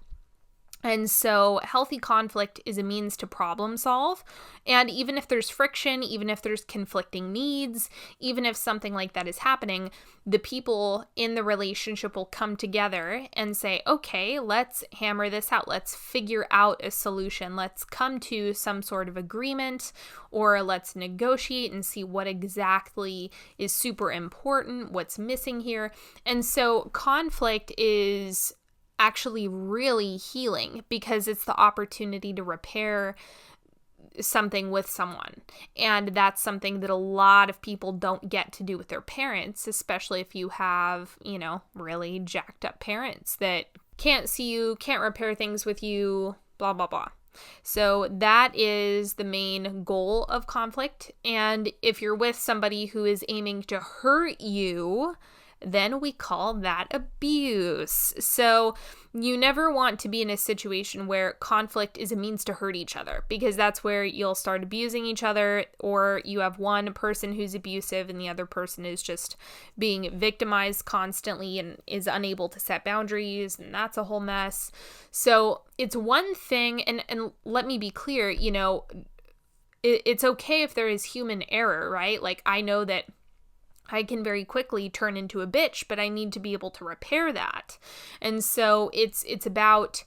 And so healthy conflict is a means to problem solve. And even if there's friction, even if there's conflicting needs, even if something like that is happening, the people in the relationship will come together and say, okay, let's hammer this out. Let's figure out a solution. Let's come to some sort of agreement, or let's negotiate and see what exactly is super important, what's missing here. And so conflict is actually really healing because it's the opportunity to repair something with someone. And that's something that a lot of people don't get to do with their parents, especially if you have, really jacked up parents that can't see you, can't repair things with you, blah, blah, blah. So that is the main goal of conflict. And if you're with somebody who is aiming to hurt you, then we call that abuse. So you never want to be in a situation where conflict is a means to hurt each other, because that's where you'll start abusing each other, or you have one person who's abusive and the other person is just being victimized constantly and is unable to set boundaries, and that's a whole mess. So it's one thing, and let me be clear, it's okay if there is human error, right? Like, I know that I can very quickly turn into a bitch, but I need to be able to repair that. And so it's about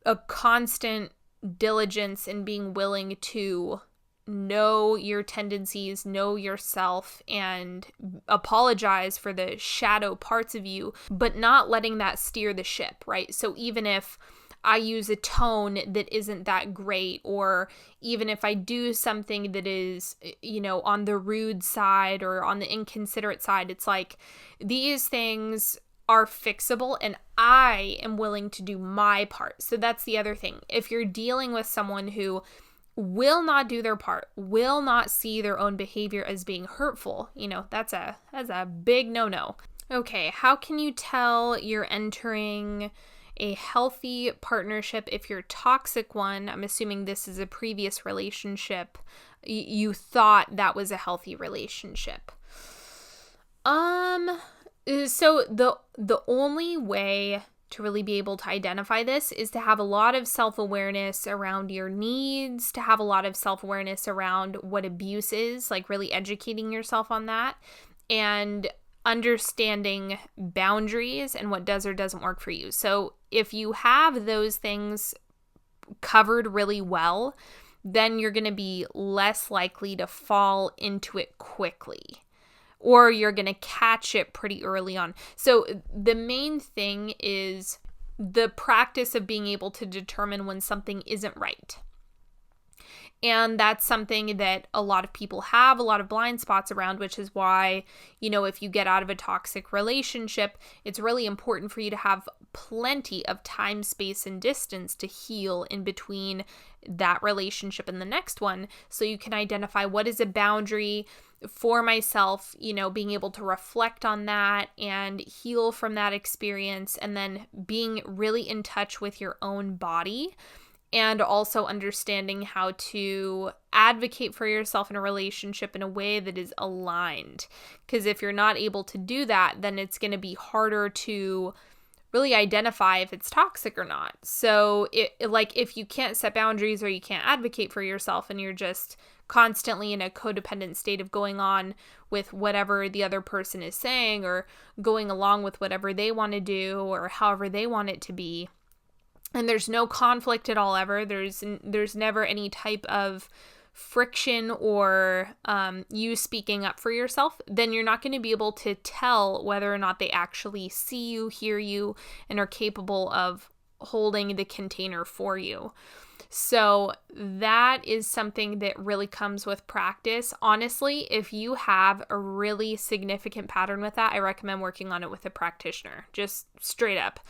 a constant diligence in being willing to know your tendencies, know yourself, and apologize for the shadow parts of you, but not letting that steer the ship, right? So even if I use a tone that isn't that great, or even if I do something that is, on the rude side or on the inconsiderate side, it's like, these things are fixable and I am willing to do my part. So that's the other thing. If you're dealing with someone who will not do their part, will not see their own behavior as being hurtful, that's a big no-no. Okay, how can you tell you're entering a healthy partnership if your toxic one, I'm assuming this is a previous relationship, you thought that was a healthy relationship? So the only way to really be able to identify this is to have a lot of self-awareness around your needs, to have a lot of self-awareness around what abuse is, like really educating yourself on that, and understanding boundaries and what does or doesn't work for you. So if you have those things covered really well, then you're going to be less likely to fall into it quickly, or you're going to catch it pretty early on. So the main thing is the practice of being able to determine when something isn't right. And that's something that a lot of people have a lot of blind spots around, which is why, if you get out of a toxic relationship, it's really important for you to have plenty of time, space, and distance to heal in between that relationship and the next one. So you can identify what is a boundary for myself, being able to reflect on that and heal from that experience, and then being really in touch with your own body. And also understanding how to advocate for yourself in a relationship in a way that is aligned. Because if you're not able to do that, then it's going to be harder to really identify if it's toxic or not. So if you can't set boundaries or you can't advocate for yourself and you're just constantly in a codependent state of going on with whatever the other person is saying, or going along with whatever they want to do or however they want it to be, and there's no conflict at all ever, there's never any type of friction or you speaking up for yourself, then you're not going to be able to tell whether or not they actually see you, hear you, and are capable of holding the container for you. So that is something that really comes with practice. Honestly, if you have a really significant pattern with that, I recommend working on it with a practitioner, just straight up.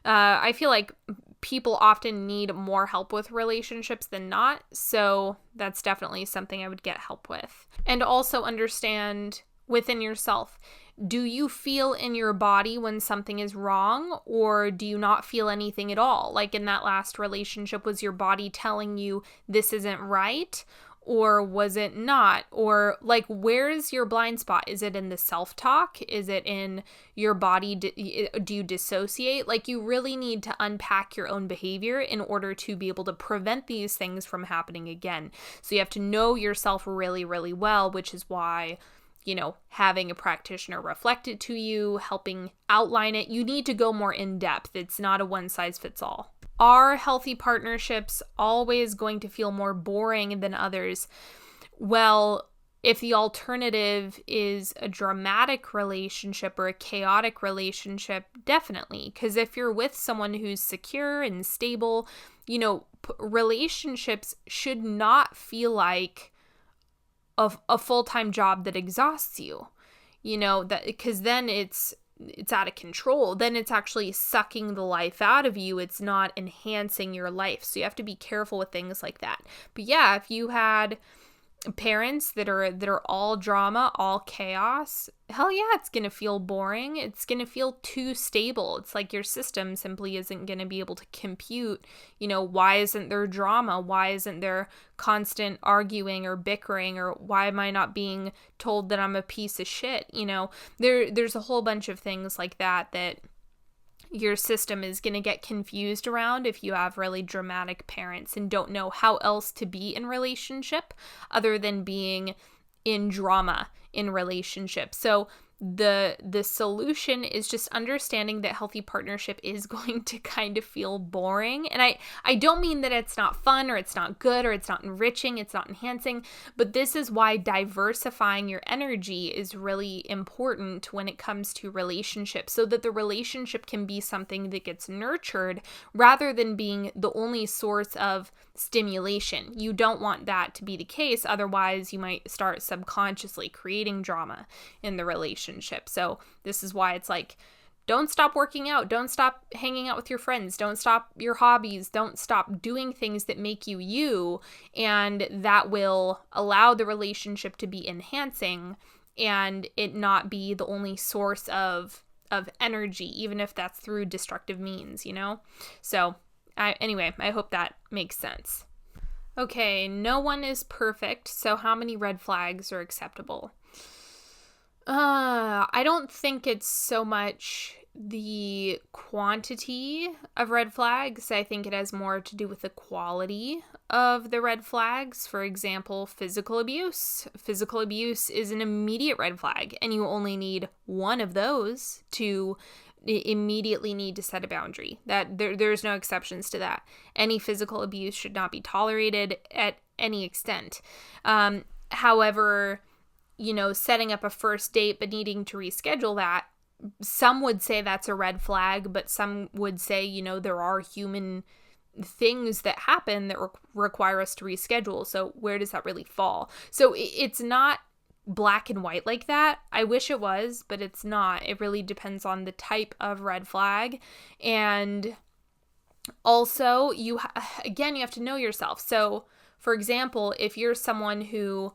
I feel like people often need more help with relationships than not, so that's definitely something I would get help with. And also understand within yourself, do you feel in your body when something is wrong, or do you not feel anything at all? Like in that last relationship, was your body telling you this isn't right, or was it not? Or like, where's your blind spot? Is it in the self-talk? Is it in your body? Do you dissociate? Like, you really need to unpack your own behavior in order to be able to prevent these things from happening again. So you have to know yourself really, really well, which is why, having a practitioner reflect it to you, helping outline it, you need to go more in depth. It's not a one size fits all. Are healthy partnerships always going to feel more boring than others? Well, if the alternative is a dramatic relationship or a chaotic relationship, definitely. Because if you're with someone who's secure and stable, relationships should not feel like a full-time job that exhausts you, that because then it's out of control. Then it's actually sucking the life out of you. It's not enhancing your life. So you have to be careful with things like that. But yeah, if you had parents that are all drama, all chaos, hell yeah, it's going to feel boring. It's going to feel too stable. It's like your system simply isn't going to be able to compute, why isn't there drama? Why isn't there constant arguing or bickering? Or why am I not being told that I'm a piece of shit? There's a whole bunch of things like that your system is going to get confused around if you have really dramatic parents and don't know how else to be in relationship other than being in drama in relationship. So the solution is just understanding that healthy partnership is going to kind of feel boring. And I don't mean that it's not fun or it's not good or it's not enriching, it's not enhancing, but this is why diversifying your energy is really important when it comes to relationships, so that the relationship can be something that gets nurtured rather than being the only source of stimulation. You don't want that to be the case, otherwise you might start subconsciously creating drama in the relationship. So this is why it's like, don't stop working out, don't stop hanging out with your friends, don't stop your hobbies, don't stop doing things that make you you, and that will allow the relationship to be enhancing and it not be the only source of energy, even if that's through destructive means, So anyway, I hope that makes sense. Okay, no one is perfect, so how many red flags are acceptable? I don't think it's so much the quantity of red flags. I think it has more to do with the quality of the red flags. For example, physical abuse. Physical abuse is an immediate red flag, and you only need one of those to immediately need to set a boundary. That there's no exceptions to that. Any physical abuse should not be tolerated at any extent. However, setting up a first date but needing to reschedule that, some would say that's a red flag, but some would say, there are human things that happen that require us to reschedule. So where does that really fall? So it's not black and white like that. I wish it was, but it's not. It really depends on the type of red flag. And also, you have to know yourself. So, for example, if you're someone who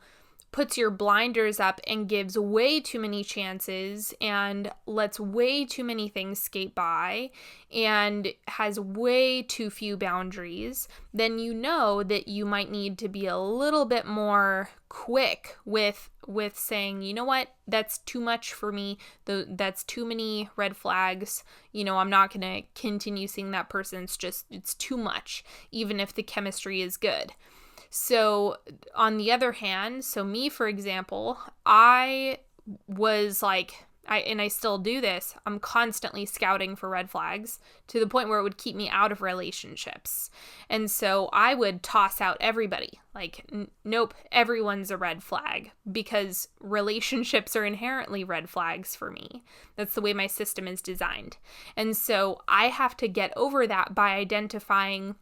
puts your blinders up and gives way too many chances and lets way too many things skate by and has way too few boundaries, then you know that you might need to be a little bit more quick with saying, you know what, that's too much for me. That's too many red flags. I'm not going to continue seeing that person. It's too much, even if the chemistry is good. So on the other hand, me, for example, I was like, I still do this. I'm constantly scouting for red flags to the point where it would keep me out of relationships. And so I would toss out everybody. Like, nope, everyone's a red flag, because relationships are inherently red flags for me. That's the way my system is designed. And so I have to get over that by identifying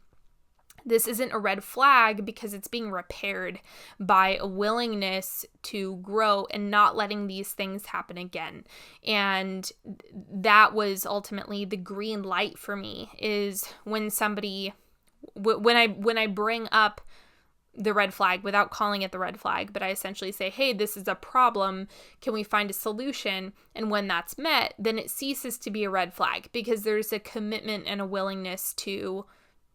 this isn't a red flag because it's being repaired by a willingness to grow and not letting these things happen again. And that was ultimately the green light for me, is when somebody, when I bring up the red flag without calling it the red flag, but I essentially say, hey, this is a problem. Can we find a solution? And when that's met, then it ceases to be a red flag, because there's a commitment and a willingness to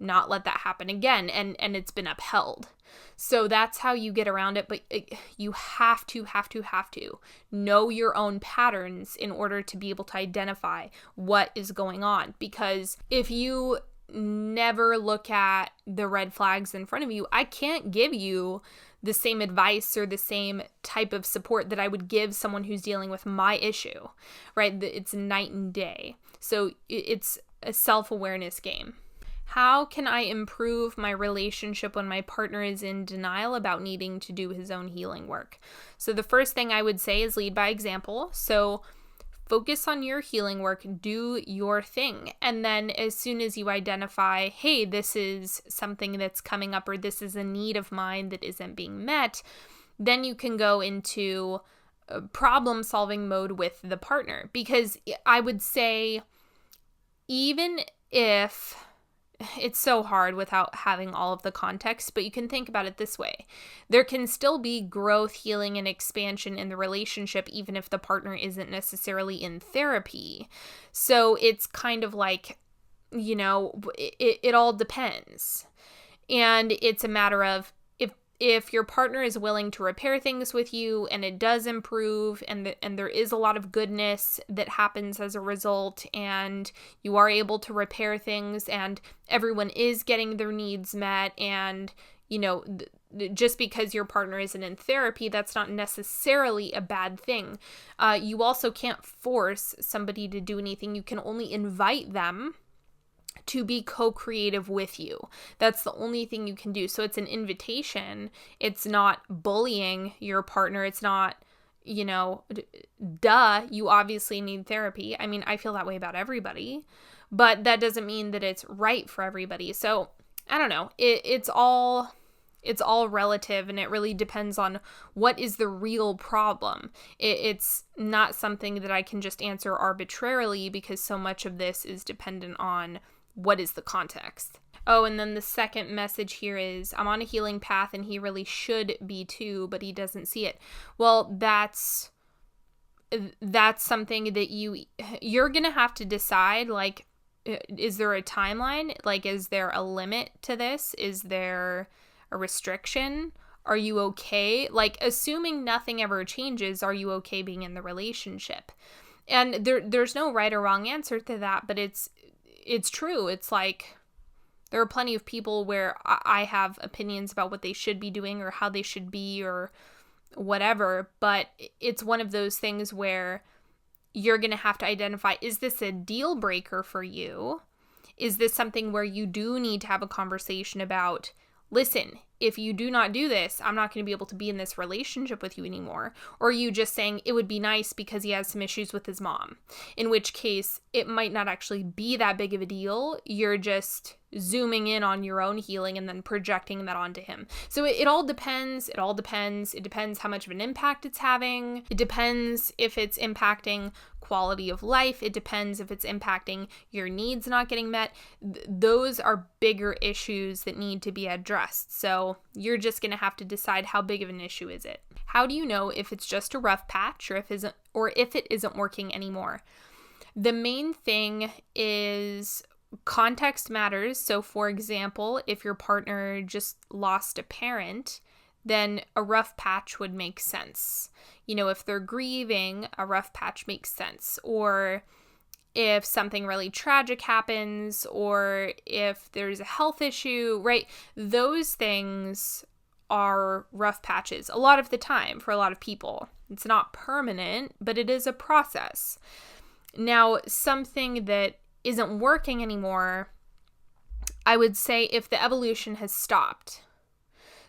not let that happen again, and it's been upheld. So that's how you get around it, but you have to know your own patterns in order to be able to identify what is going on. Because if you never look at the red flags in front of you, I can't give you the same advice or the same type of support that I would give someone who's dealing with my issue, right? It's night and day. So it's a self-awareness game. How can I improve my relationship when my partner is in denial about needing to do his own healing work? So the first thing I would say is lead by example. So focus on your healing work, do your thing. And then as soon as you identify, hey, this is something that's coming up, or this is a need of mine that isn't being met, then you can go into problem solving mode with the partner. Because I would say, even if it's so hard without having all of the context, but you can think about it this way. There can still be growth, healing, and expansion in the relationship, even if the partner isn't necessarily in therapy. So it's kind of like, it all depends. And it's a matter of, if your partner is willing to repair things with you and it does improve and there is a lot of goodness that happens as a result and you are able to repair things and everyone is getting their needs met and, just because your partner isn't in therapy, that's not necessarily a bad thing. You also can't force somebody to do anything. You can only invite them to be co-creative with you. That's the only thing you can do. So it's an invitation. It's not bullying your partner. It's not, you obviously need therapy. I mean, I feel that way about everybody, but that doesn't mean that it's right for everybody. So I don't know. It's all relative, and it really depends on what is the real problem. It's not something that I can just answer arbitrarily because so much of this is dependent on what is the context. Oh, and then the second message here is, I'm on a healing path and he really should be too, but he doesn't see it. Well, that's something that you're going to have to decide, like, is there a timeline? Like, is there a limit to this? Is there a restriction? Are you okay? Like, assuming nothing ever changes, are you okay being in the relationship? And there's no right or wrong answer to that, but it's true. It's like, there are plenty of people where I have opinions about what they should be doing or how they should be or whatever, but it's one of those things where you're going to have to identify, is this a deal breaker for you? Is this something where you do need to have a conversation about, listen, if you do not do this, I'm not going to be able to be in this relationship with you anymore? Or are you just saying it would be nice because he has some issues with his mom? In which case, it might not actually be that big of a deal. You're just zooming in on your own healing and then projecting that onto him. So it all depends. It all depends. It depends how much of an impact it's having. It depends if it's impacting quality of life. It depends if it's impacting your needs not getting met. Those are bigger issues that need to be addressed. So you're just going to have to decide, how big of an issue is it? How do you know if it's just a rough patch or if it isn't working anymore? The main thing is context matters. So for example, if your partner just lost a parent, then a rough patch would make sense. If they're grieving, a rough patch makes sense. Or if something really tragic happens, or if there's a health issue, right? Those things are rough patches a lot of the time for a lot of people. It's not permanent, but it is a process. Now, something that isn't working anymore, I would say if the evolution has stopped.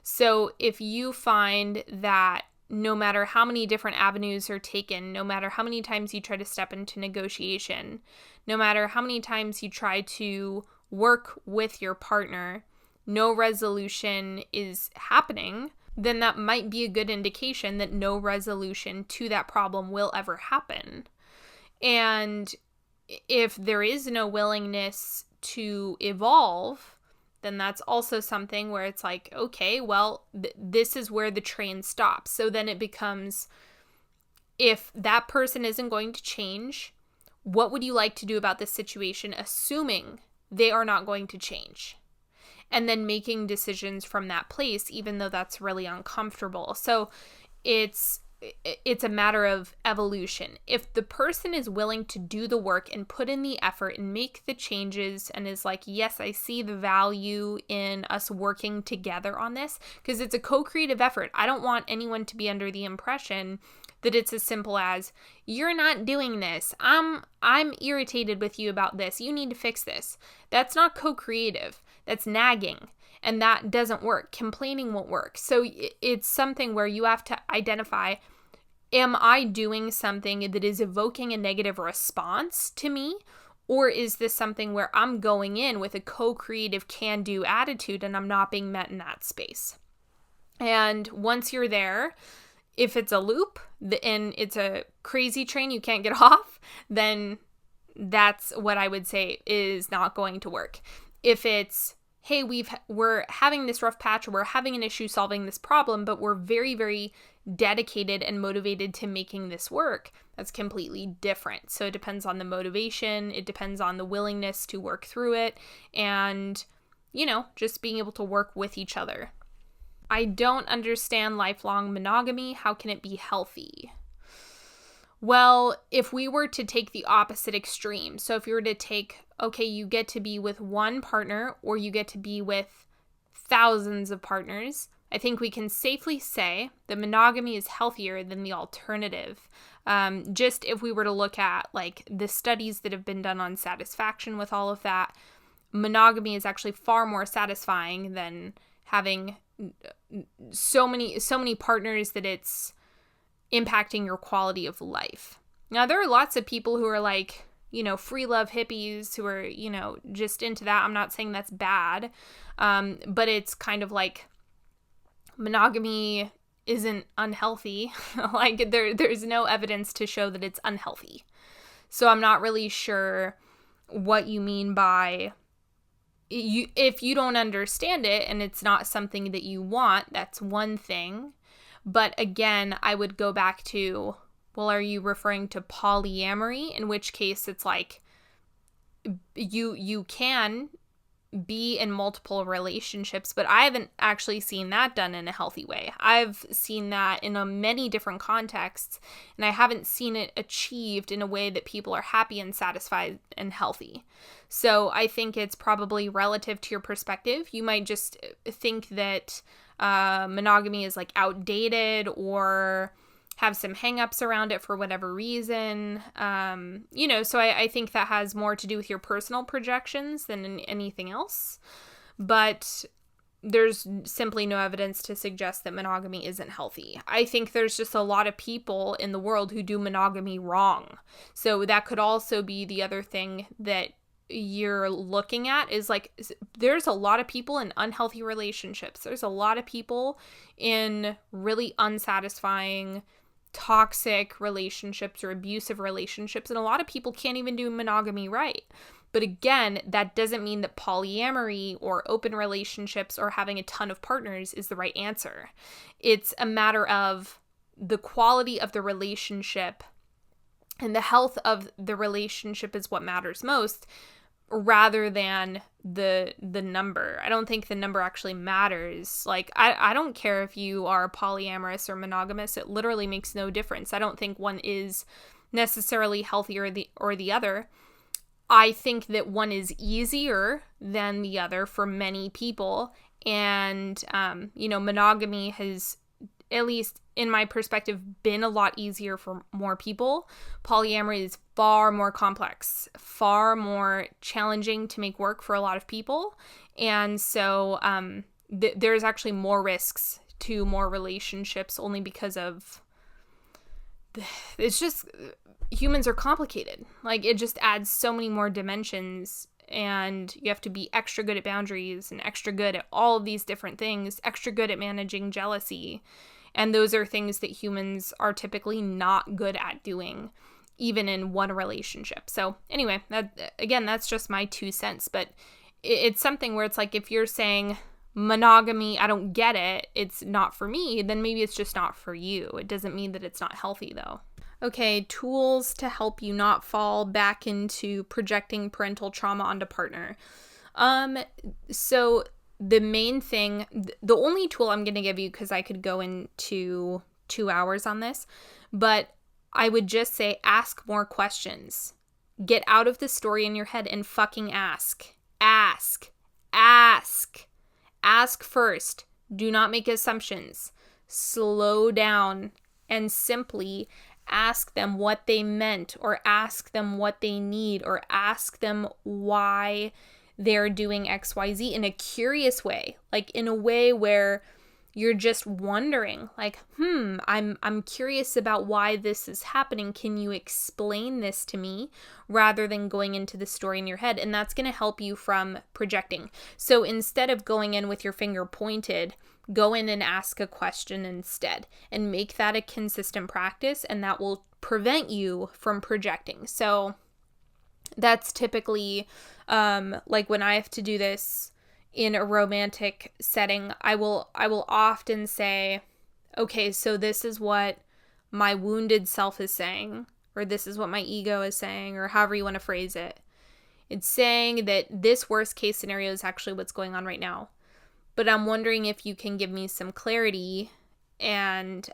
So if you find that no matter how many different avenues are taken, no matter how many times you try to step into negotiation, no matter how many times you try to work with your partner, no resolution is happening, then that might be a good indication that no resolution to that problem will ever happen. And if there is no willingness to evolve, then that's also something where it's like, okay, well, this is where the train stops. So then it becomes, if that person isn't going to change, what would you like to do about this situation, assuming they are not going to change? And then making decisions from that place, even though that's really uncomfortable. So it's a matter of evolution. If the person is willing to do the work and put in the effort and make the changes and is like, yes, I see the value in us working together on this, because it's a co-creative effort. I don't want anyone to be under the impression that it's as simple as, you're not doing this. I'm irritated with you about this. You need to fix this. That's not co-creative. That's nagging. And that doesn't work. Complaining won't work. So it's something where you have to identify, am I doing something that is evoking a negative response to me? Or is this something where I'm going in with a co-creative can-do attitude and I'm not being met in that space? And once you're there, if it's a loop and it's a crazy train you can't get off, then that's what I would say is not going to work. if it's, hey, we're having this rough patch, or we're having an issue solving this problem, but we're very, very dedicated and motivated to making this work, that's completely different. So it depends on the motivation, it depends on the willingness to work through it, and, just being able to work with each other. I don't understand lifelong monogamy. How can it be healthy? Well, if we were to take the opposite extreme, so if you were to take, okay, you get to be with one partner or you get to be with thousands of partners, I think we can safely say that monogamy is healthier than the alternative. Just if we were to look at like the studies that have been done on satisfaction with all of that, monogamy is actually far more satisfying than having so many partners that it's impacting your quality of life. Now, there are lots of people who are like, free love hippies who are, just into that. I'm not saying that's bad, but it's kind of like monogamy isn't unhealthy. Like there's no evidence to show that it's unhealthy. So I'm not really sure what you mean by if you don't understand it and it's not something that you want, that's one thing. But again, I would go back to, well, are you referring to polyamory? In which case it's like you can be in multiple relationships, but I haven't actually seen that done in a healthy way. I've seen that in many different contexts, and I haven't seen it achieved in a way that people are happy and satisfied and healthy. So I think it's probably relative to your perspective. You might just think that monogamy is like outdated or have some hangups around it for whatever reason. So I think that has more to do with your personal projections than anything else. But there's simply no evidence to suggest that monogamy isn't healthy. I think there's just a lot of people in the world who do monogamy wrong. So that could also be the other thing that you're looking at, is like there's a lot of people in unhealthy relationships. There's a lot of people in really unsatisfying, toxic relationships or abusive relationships, and a lot of people can't even do monogamy right. But again, that doesn't mean that polyamory or open relationships or having a ton of partners is the right answer. It's a matter of the quality of the relationship, and the health of the relationship is what matters most, rather than the number. I don't think the number actually matters. Like, I don't care if you are polyamorous or monogamous. It literally makes no difference. I don't think one is necessarily healthier or the other. I think that one is easier than the other for many people. And, monogamy has, at least in my perspective, been a lot easier for more people. Polyamory is far more complex, far more challenging to make work for a lot of people. And so there's actually more risks to more relationships only because of, it's just, humans are complicated. Like, it just adds so many more dimensions, and you have to be extra good at boundaries and extra good at all of these different things, extra good at managing jealousy. And those are things that humans are typically not good at doing, even in one relationship. So anyway, that's just my 2 cents. But it's something where it's like, if you're saying monogamy, I don't get it, it's not for me, then maybe it's just not for you. It doesn't mean that it's not healthy, though. Okay, tools to help you not fall back into projecting parental trauma onto partner. So the main thing, the only tool I'm going to give you, because I could go into 2 hours on this, but I would just say ask more questions. Get out of the story in your head and fucking ask. Ask first. Do not make assumptions. Slow down and simply ask them what they meant, or ask them what they need, or ask them why they're doing XYZ in a curious way, like in a way where you're just wondering, like, I'm curious about why this is happening. Can you explain this to me? Rather than going into the story in your head. And that's going to help you from projecting. So instead of going in with your finger pointed, go in and ask a question instead, and make that a consistent practice, and that will prevent you from projecting. So That's typically, like when I have to do this in a romantic setting, I will often say, okay, so this is what my wounded self is saying, or this is what my ego is saying, or however you want to phrase it. It's saying that this worst case scenario is actually what's going on right now. But I'm wondering if you can give me some clarity and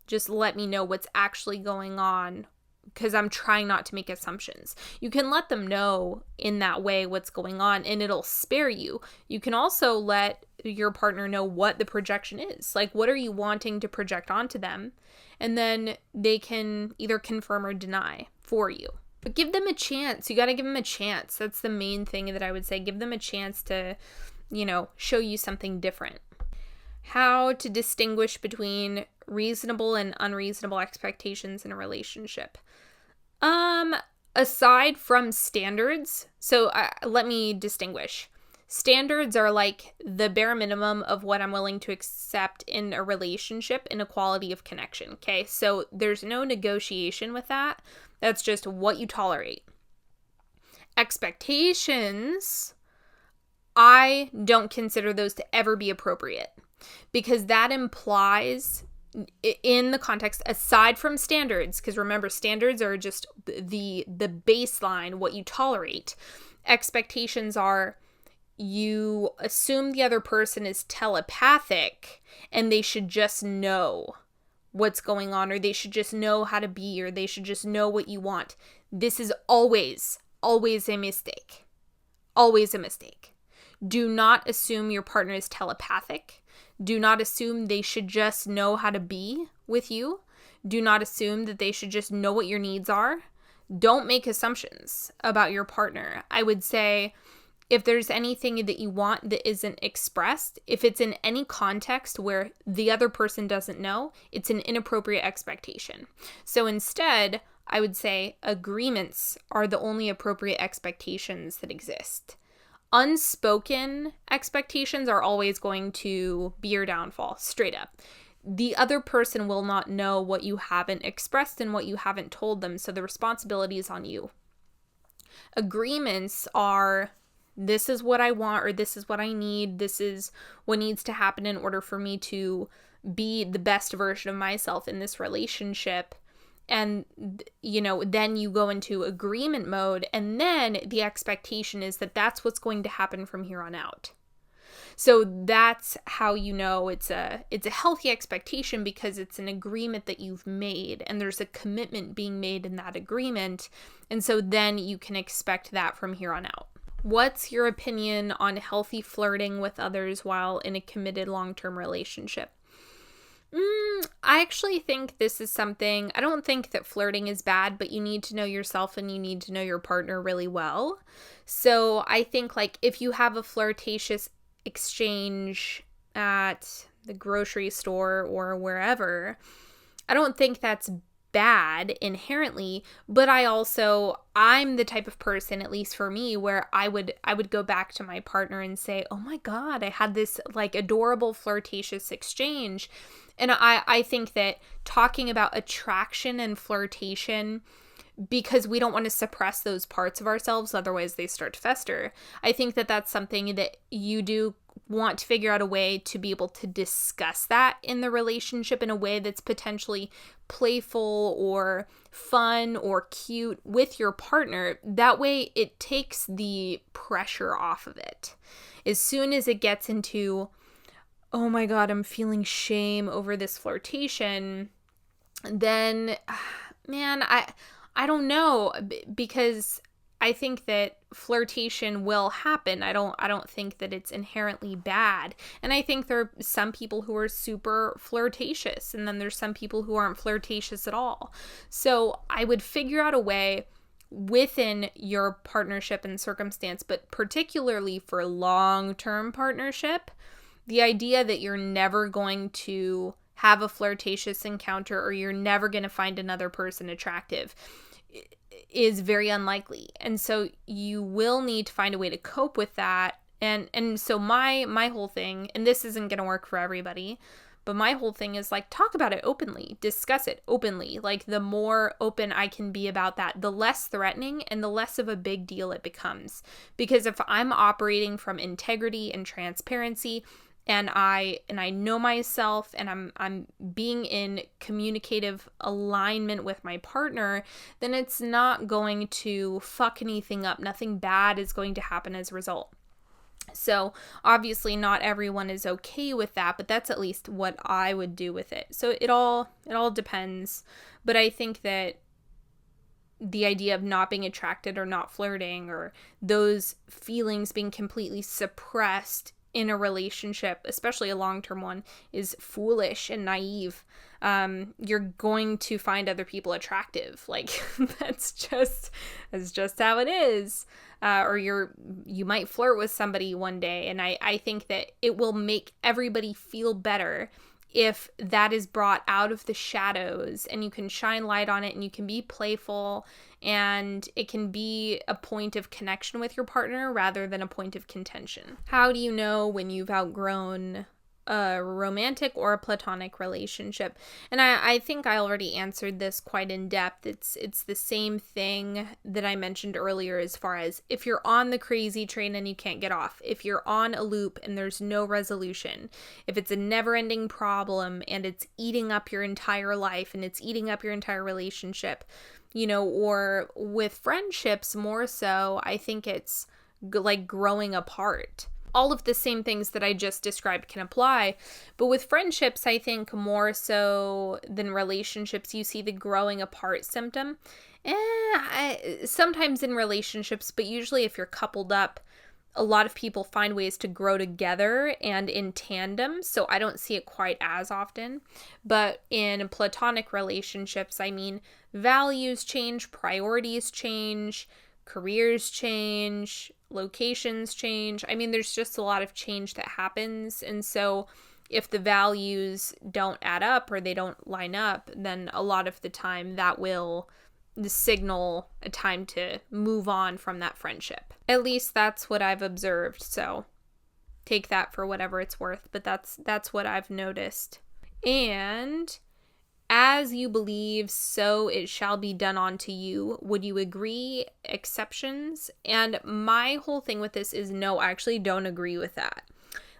just let me know what's actually going on, because I'm trying not to make assumptions. You can let them know in that way what's going on, and it'll spare you. You can also let your partner know what the projection is. Like, what are you wanting to project onto them? And then they can either confirm or deny for you. But give them a chance. You got to give them a chance. That's the main thing that I would say. Give them a chance to, show you something different. How to distinguish between reasonable and unreasonable expectations in a relationship. Aside from standards, so let me distinguish. Standards are like the bare minimum of what I'm willing to accept in a relationship, in a quality of connection, okay? So there's no negotiation with that. That's just what you tolerate. Expectations, I don't consider those to ever be appropriate, because that implies, in the context, aside from standards, because remember, standards are just the baseline, what you tolerate. Expectations are, you assume the other person is telepathic and they should just know what's going on, or they should just know how to be, or they should just know what you want. This is always a mistake. Always a mistake. Do not assume your partner is telepathic. Do not assume they should just know how to be with you. Do not assume that they should just know what your needs are. Don't make assumptions about your partner. I would say, if there's anything that you want that isn't expressed, if it's in any context where the other person doesn't know, it's an inappropriate expectation. So instead, I would say agreements are the only appropriate expectations that exist. Unspoken expectations are always going to be your downfall, straight up. The other person will not know what you haven't expressed and what you haven't told them, so the responsibility is on you. Agreements are, this is what I want, or this is what I need, this is what needs to happen in order for me to be the best version of myself in this relationship. And, then you go into agreement mode, and then the expectation is that that's what's going to happen from here on out. So that's how it's a healthy expectation, because it's an agreement that you've made, and there's a commitment being made in that agreement. And so then you can expect that from here on out. What's your opinion on healthy flirting with others while in a committed long-term relationship? I actually think this is something, I don't think that flirting is bad, but you need to know yourself and you need to know your partner really well. So I think, like, if you have a flirtatious exchange at the grocery store or wherever, I don't think that's bad inherently, but I'm the type of person, at least for me, where I would go back to my partner and say, oh my God, I had this like adorable flirtatious exchange. And I think that talking about attraction and flirtation, because we don't want to suppress those parts of ourselves, otherwise they start to fester. I think that that's something that you do want to figure out a way to be able to discuss that in the relationship in a way that's potentially playful or fun or cute with your partner. That way it takes the pressure off of it. As soon as it gets into, oh my God, I'm feeling shame over this flirtation, then, man, I don't know, because I think that flirtation will happen. I don't think that it's inherently bad. And I think there are some people who are super flirtatious, and then there's some people who aren't flirtatious at all. So I would figure out a way within your partnership and circumstance, but particularly for long-term partnership, the idea that you're never going to have a flirtatious encounter or you're never going to find another person attractive is very unlikely. And so you will need to find a way to cope with that. And so my whole thing, and this isn't going to work for everybody, But my whole thing is like, talk about it openly, discuss it openly. Like the more open I can be about that, the less threatening and the less of a big deal it becomes. Because if I'm operating from integrity and transparency, and I know myself, and I'm being in communicative alignment with my partner, then it's not going to fuck anything up. Nothing bad is going to happen as a result. So obviously not everyone is okay with that, but that's at least what I would do with it. So it all depends. But I think that the idea of not being attracted or not flirting or those feelings being completely suppressed in a relationship, especially a long-term one, is foolish and naive. You're going to find other people attractive. Like that's just how it is. Or you might flirt with somebody one day, and I think that it will make everybody feel better if that is brought out of the shadows and you can shine light on it and you can be playful and it can be a point of connection with your partner rather than a point of contention. How do you know when you've outgrown a romantic or a platonic relationship? And I think I already answered this quite in depth. It's the same thing that I mentioned earlier, as far as if you're on the crazy train and you can't get off, if you're on a loop and there's no resolution, if it's a never-ending problem and it's eating up your entire life and it's eating up your entire relationship, or with friendships more so, I think it's like growing apart. All of the same things that I just described can apply, but with friendships, I think more so than relationships, you see the growing apart symptom. Sometimes in relationships, but usually if you're coupled up, a lot of people find ways to grow together and in tandem, so I don't see it quite as often. But in platonic relationships, I mean, values change, priorities change, careers change, locations change. I mean, there's just a lot of change that happens. And so if the values don't add up or they don't line up, then a lot of the time that will signal a time to move on from that friendship. At least that's what I've observed. So take that for whatever it's worth, but that's what I've noticed. And as you believe, so it shall be done unto you. Would you agree? Exceptions? And my whole thing with this is no, I actually don't agree with that.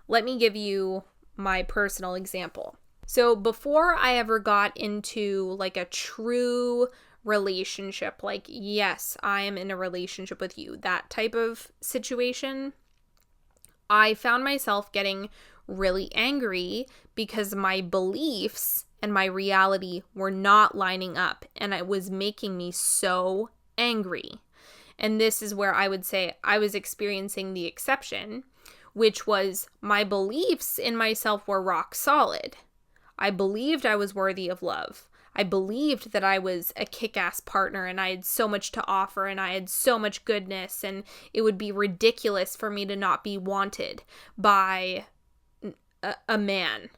Let me give you my personal example. So before I ever got into like a true relationship, like, yes, I am in a relationship with you, that type of situation, I found myself getting really angry because my beliefs and my reality were not lining up, and it was making me so angry. And this is where I would say I was experiencing the exception, which was my beliefs in myself were rock solid. I believed I was worthy of love. I believed that I was a kick-ass partner and I had so much to offer and I had so much goodness, and it would be ridiculous for me to not be wanted by a man.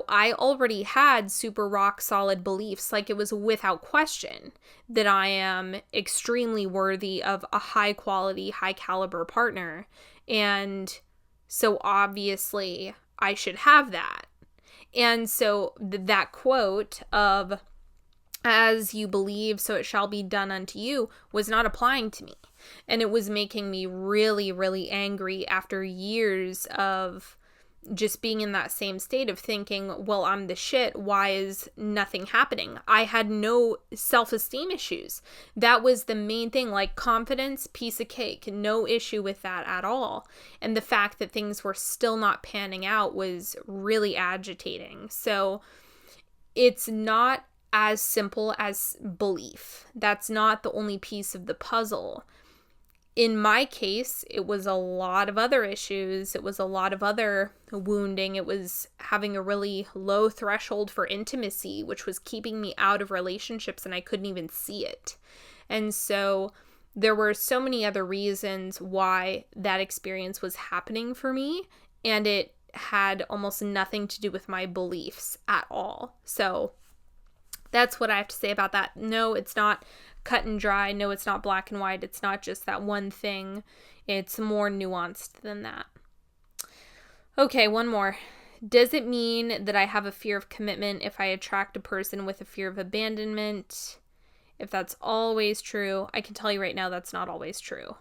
I already had super rock solid beliefs, like it was without question that I am extremely worthy of a high quality, high caliber partner. And so obviously I should have that. And so that quote of, as you believe, so it shall be done unto you, was not applying to me. And it was making me really, really angry after years of just being in that same state of thinking, well, I'm the shit. Why is nothing happening? I had no self-esteem issues. That was the main thing, like confidence, piece of cake, no issue with that at all. And the fact that things were still not panning out was really agitating. So it's not as simple as belief. That's not the only piece of the puzzle. In my case, it was a lot of other issues. It was a lot of other wounding. It was having a really low threshold for intimacy, which was keeping me out of relationships, and I couldn't even see it. And so there were so many other reasons why that experience was happening for me, and it had almost nothing to do with my beliefs at all. So that's what I have to say about that. No, it's not cut and dry. No, it's not black and white. It's not just that one thing. It's more nuanced than that. Okay, one more. Does it mean that I have a fear of commitment if I attract a person with a fear of abandonment? If that's always true, I can tell you right now that's not always true.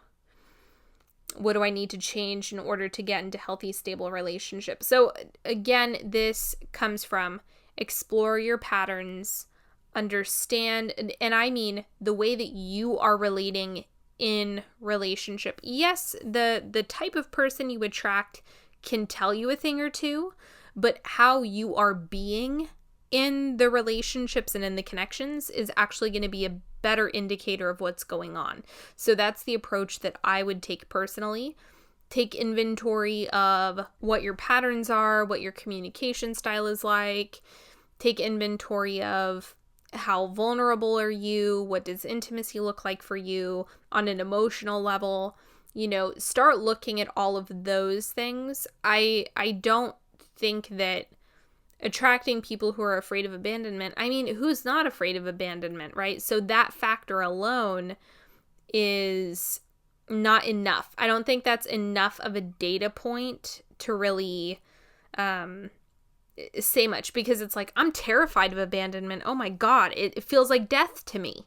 What do I need to change in order to get into healthy, stable relationships? So again, this comes from explore your patterns, understand, and I mean the way that you are relating in relationship. Yes, the type of person you attract can tell you a thing or two, but how you are being in the relationships and in the connections is actually going to be a better indicator of what's going on. So that's the approach that I would take personally. Take inventory of what your patterns are, what your communication style is like. Take inventory of how vulnerable are you? What does intimacy look like for you on an emotional level? Start looking at all of those things. I don't think that attracting people who are afraid of abandonment, I mean, who's not afraid of abandonment, right? So that factor alone is not enough. I don't think that's enough of a data point to really say much, because it's like, I'm terrified of abandonment. Oh my God, it feels like death to me.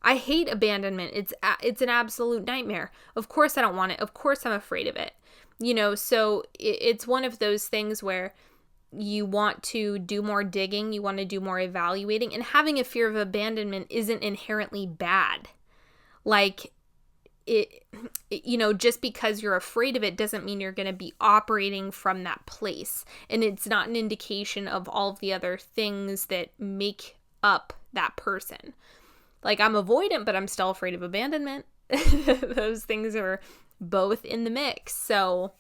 I hate abandonment. It's an absolute nightmare. Of course I don't want it. Of course I'm afraid of it. So it's one of those things where you want to do more digging, you want to do more evaluating, and having a fear of abandonment isn't inherently bad. Like, just because you're afraid of it doesn't mean you're going to be operating from that place. And it's not an indication of all of the other things that make up that person. Like, I'm avoidant, but I'm still afraid of abandonment. Those things are both in the mix. So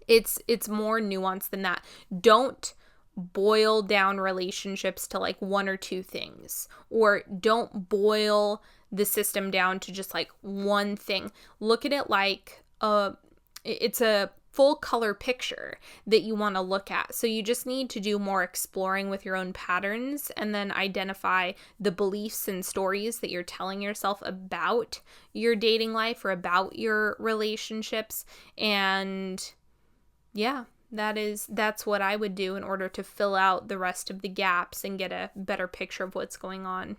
it's more nuanced than that. Don't boil down relationships to like one or two things, or don't boil the system down to just like one thing. Look at it like it's a full color picture that you want to look at. So you just need to do more exploring with your own patterns, and then identify the beliefs and stories that you're telling yourself about your dating life or about your relationships. And yeah, that's what I would do in order to fill out the rest of the gaps and get a better picture of what's going on.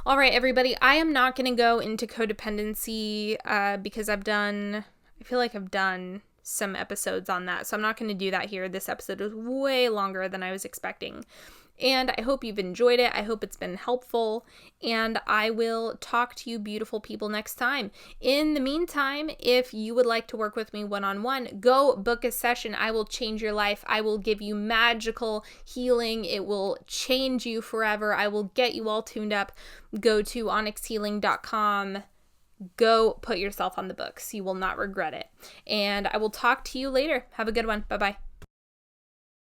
All right, everybody, I am not going to go into codependency because I feel like I've done some episodes on that. So I'm not going to do that here. This episode was way longer than I was expecting. And I hope you've enjoyed it. I hope it's been helpful. And I will talk to you beautiful people next time. In the meantime, if you would like to work with me one-on-one, go book a session. I will change your life. I will give you magical healing. It will change you forever. I will get you all tuned up. Go to onyxhealing.com. Go put yourself on the books. You will not regret it. And I will talk to you later. Have a good one. Bye-bye.